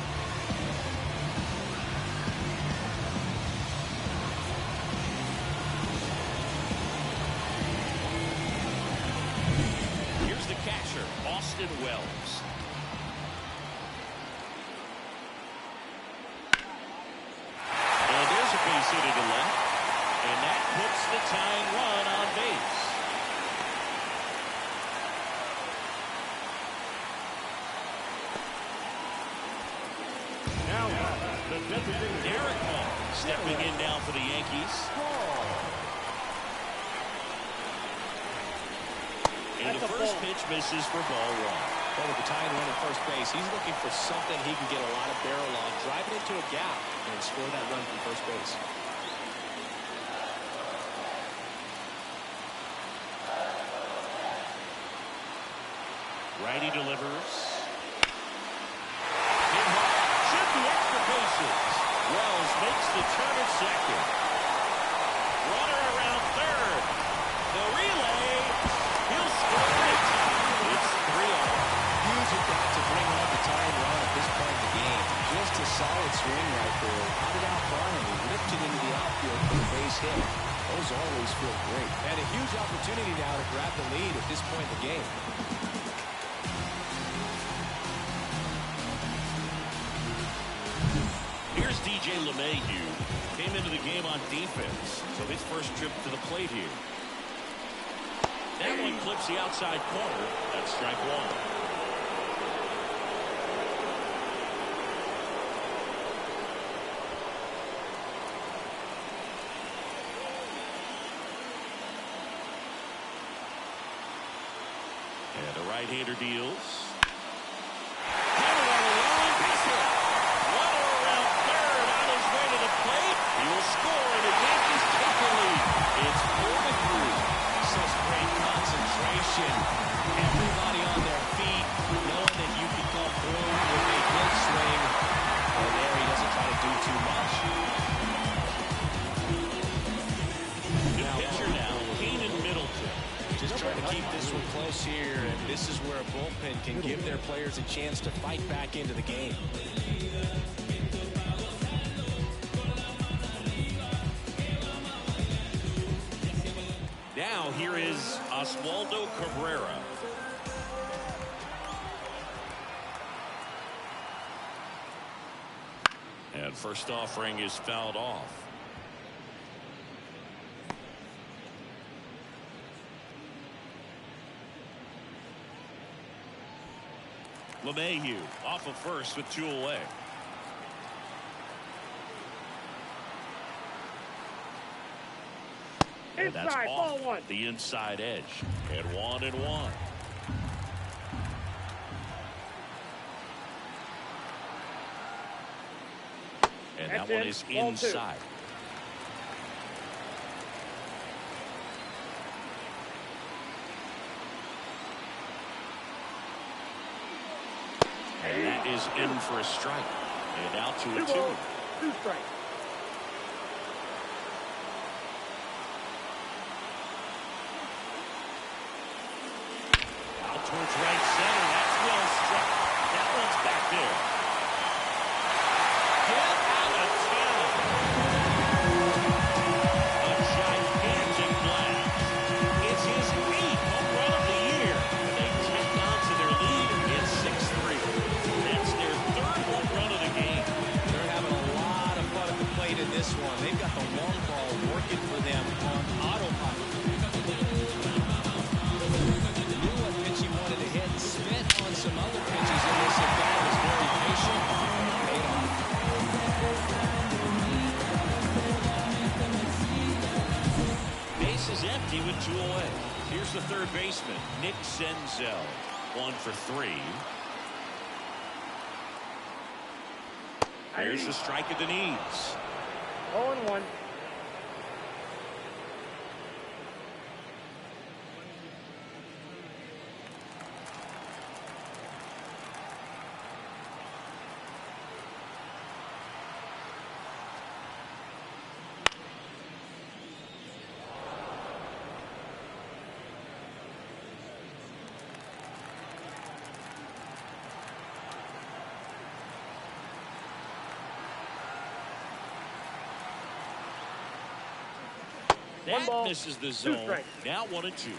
Here's the catcher, Austin Wells. And there's a base hit to left. And that puts the tying run on base. Now, the designated Derek Hall stepping in now for the Yankees. And the first pitch misses for ball 1. Well, with the tying run at first base, he's looking for something he can get a lot of barrel on, drive it into a gap, and score that run from first base. Righty delivers. Hit hard. Should be extra bases. Wells makes the turn at second. Runner around third. The relay. He'll score it. It's 3-0. Huge at bat to bring home the tying run at this point in the game. Just a solid swing right there. Caught it out front and lifted into the outfield for the base hit. Those always feel great. And a huge opportunity now to grab the lead at this point in the game. Here's DJ LeMahieu. Came into the game on defense, so his first trip to the plate here. That one clips the outside corner. That's strike 1. And a right-hander deals. Hammer on the line, base hit. Runner around third on his way to the plate. He will score, and the Yankees take the lead. It's 4-3. Such great concentration. Everybody on their feet, knowing that you can come through with a good swing. And there he doesn't try to do too much. Good pitcher now, Keenan Middleton. Just trying to keep this one close here, and this is where a bullpen can give their players a chance to fight back into the game. here is Oswaldo Cabrera. And first offering is fouled off. LeMahieu off of first with 2 away. And that's Inside, off ball 1. the inside edge. And 1-1. And That's that one it. is Ball 2. inside. And that is in for a strike. And now 2-2. 2 balls, 2 strikes. Out towards right center. That's well struck. That one's back there. Get out of town. A gigantic blast. It's his 8th home run of the year. And they tack on to their lead. It's 6-3. That's their 3rd home run of the game. They're having a lot of fun at the plate in this one. They've got the long ball working for them on autopilot. Knew what pitch he wanted to hit. Spent on some other pitches in this at bat. Was very patient. Paid off. Base is empty with 2 away. Here's the third baseman, Nick Senzel. 1 for 3. There's the strike at the knees. 0-1. That ball, misses the 2 zone. strikes. Now 1-2.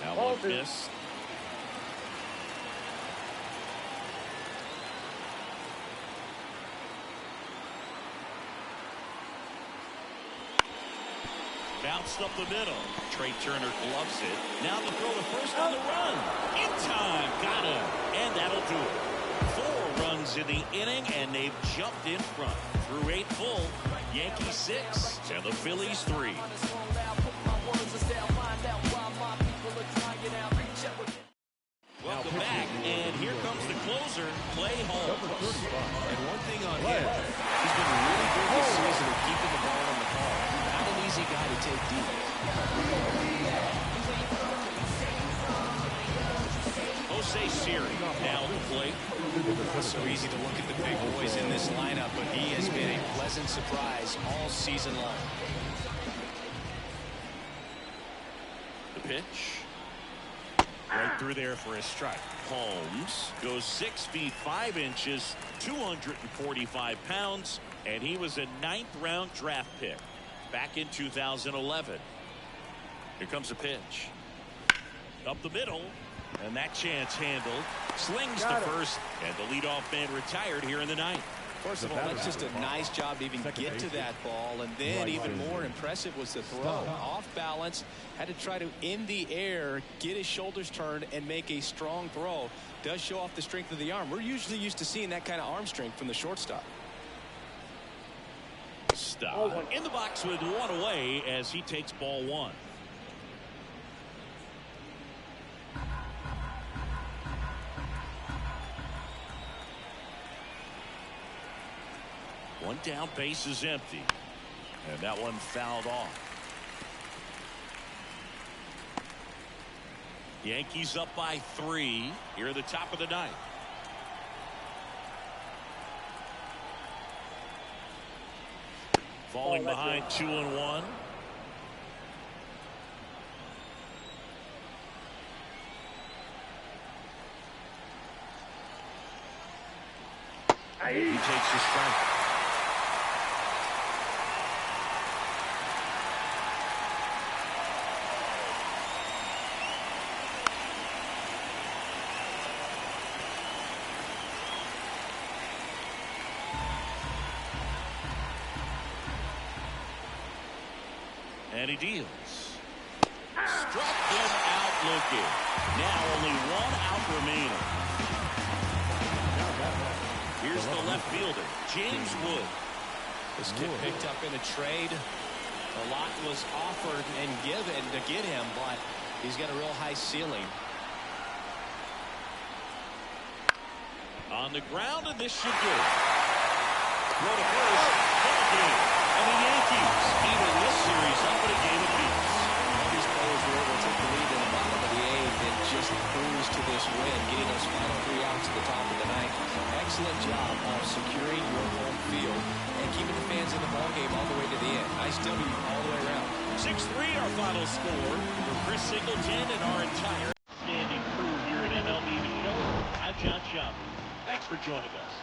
Now Ball 1 2. miss. Bounced up the middle. Trey Turner gloves it. Now the throw to first on the run. In time. Got him. And that'll do it. 4 runs in the inning, and they've jumped in front. Through 8 full. Yankees 6 and the Phillies 3. Welcome back, and here comes the closer, Clay Holmes. And one thing on him, he's been really good this season at keeping the ball in the park. Not an easy guy to take deep. Jose Siri now at the plate. It's so easy to look at the big boys in this lineup, but he has been a pleasant surprise all season long. The pitch. Right through there for a strike. Holmes goes 6 feet 5 inches, 245 pounds, and he was a 9th-round draft pick back in 2011. Here comes a pitch. Up the middle, and that chance handled. Slings to first, and the leadoff man retired here in the 9th. First of all, that's just a nice job to even get to that ball, and then even more impressive was the throw. Off balance, had to try to, in the air, get his shoulders turned and make a strong throw. Does show off the strength of the arm. We're usually used to seeing that kind of arm strength from the shortstop. Stop. In the box with 1 away as he takes ball 1. One down, base is empty. And that one fouled off. Yankees up by 3 here at the top of the 9th. Falling behind 2-1. He takes the strike. And he deals. Struck him out looking. Now only one out remaining. Here's the left fielder, James Wood. This kid picked up in a trade. A lot was offered and given to get him, but he's got a real high ceiling. On the ground, and this should do it. Throw to first. Ball game. And the Yankees even this series up at a game apiece. All these players were able to take the lead in the bottom of the eighth and just cruise to this win, getting those final 3 outs at the top of the ninth. Excellent job of securing your home field and keeping the fans in the ballgame all the way to the end. Nice W all the way around. 6-3 our final score for Chris Singleton and our entire standing crew here at MLB The Show. I'm John Schaffner. Thanks for joining us.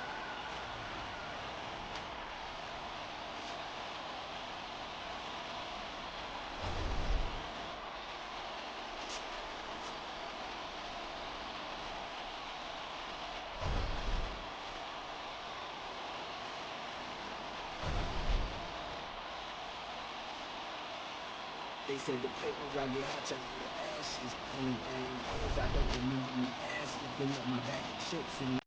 They said the papers I get hot, turn to ashes. Only thing is I don't remember me asking. Bring up my bag of chips and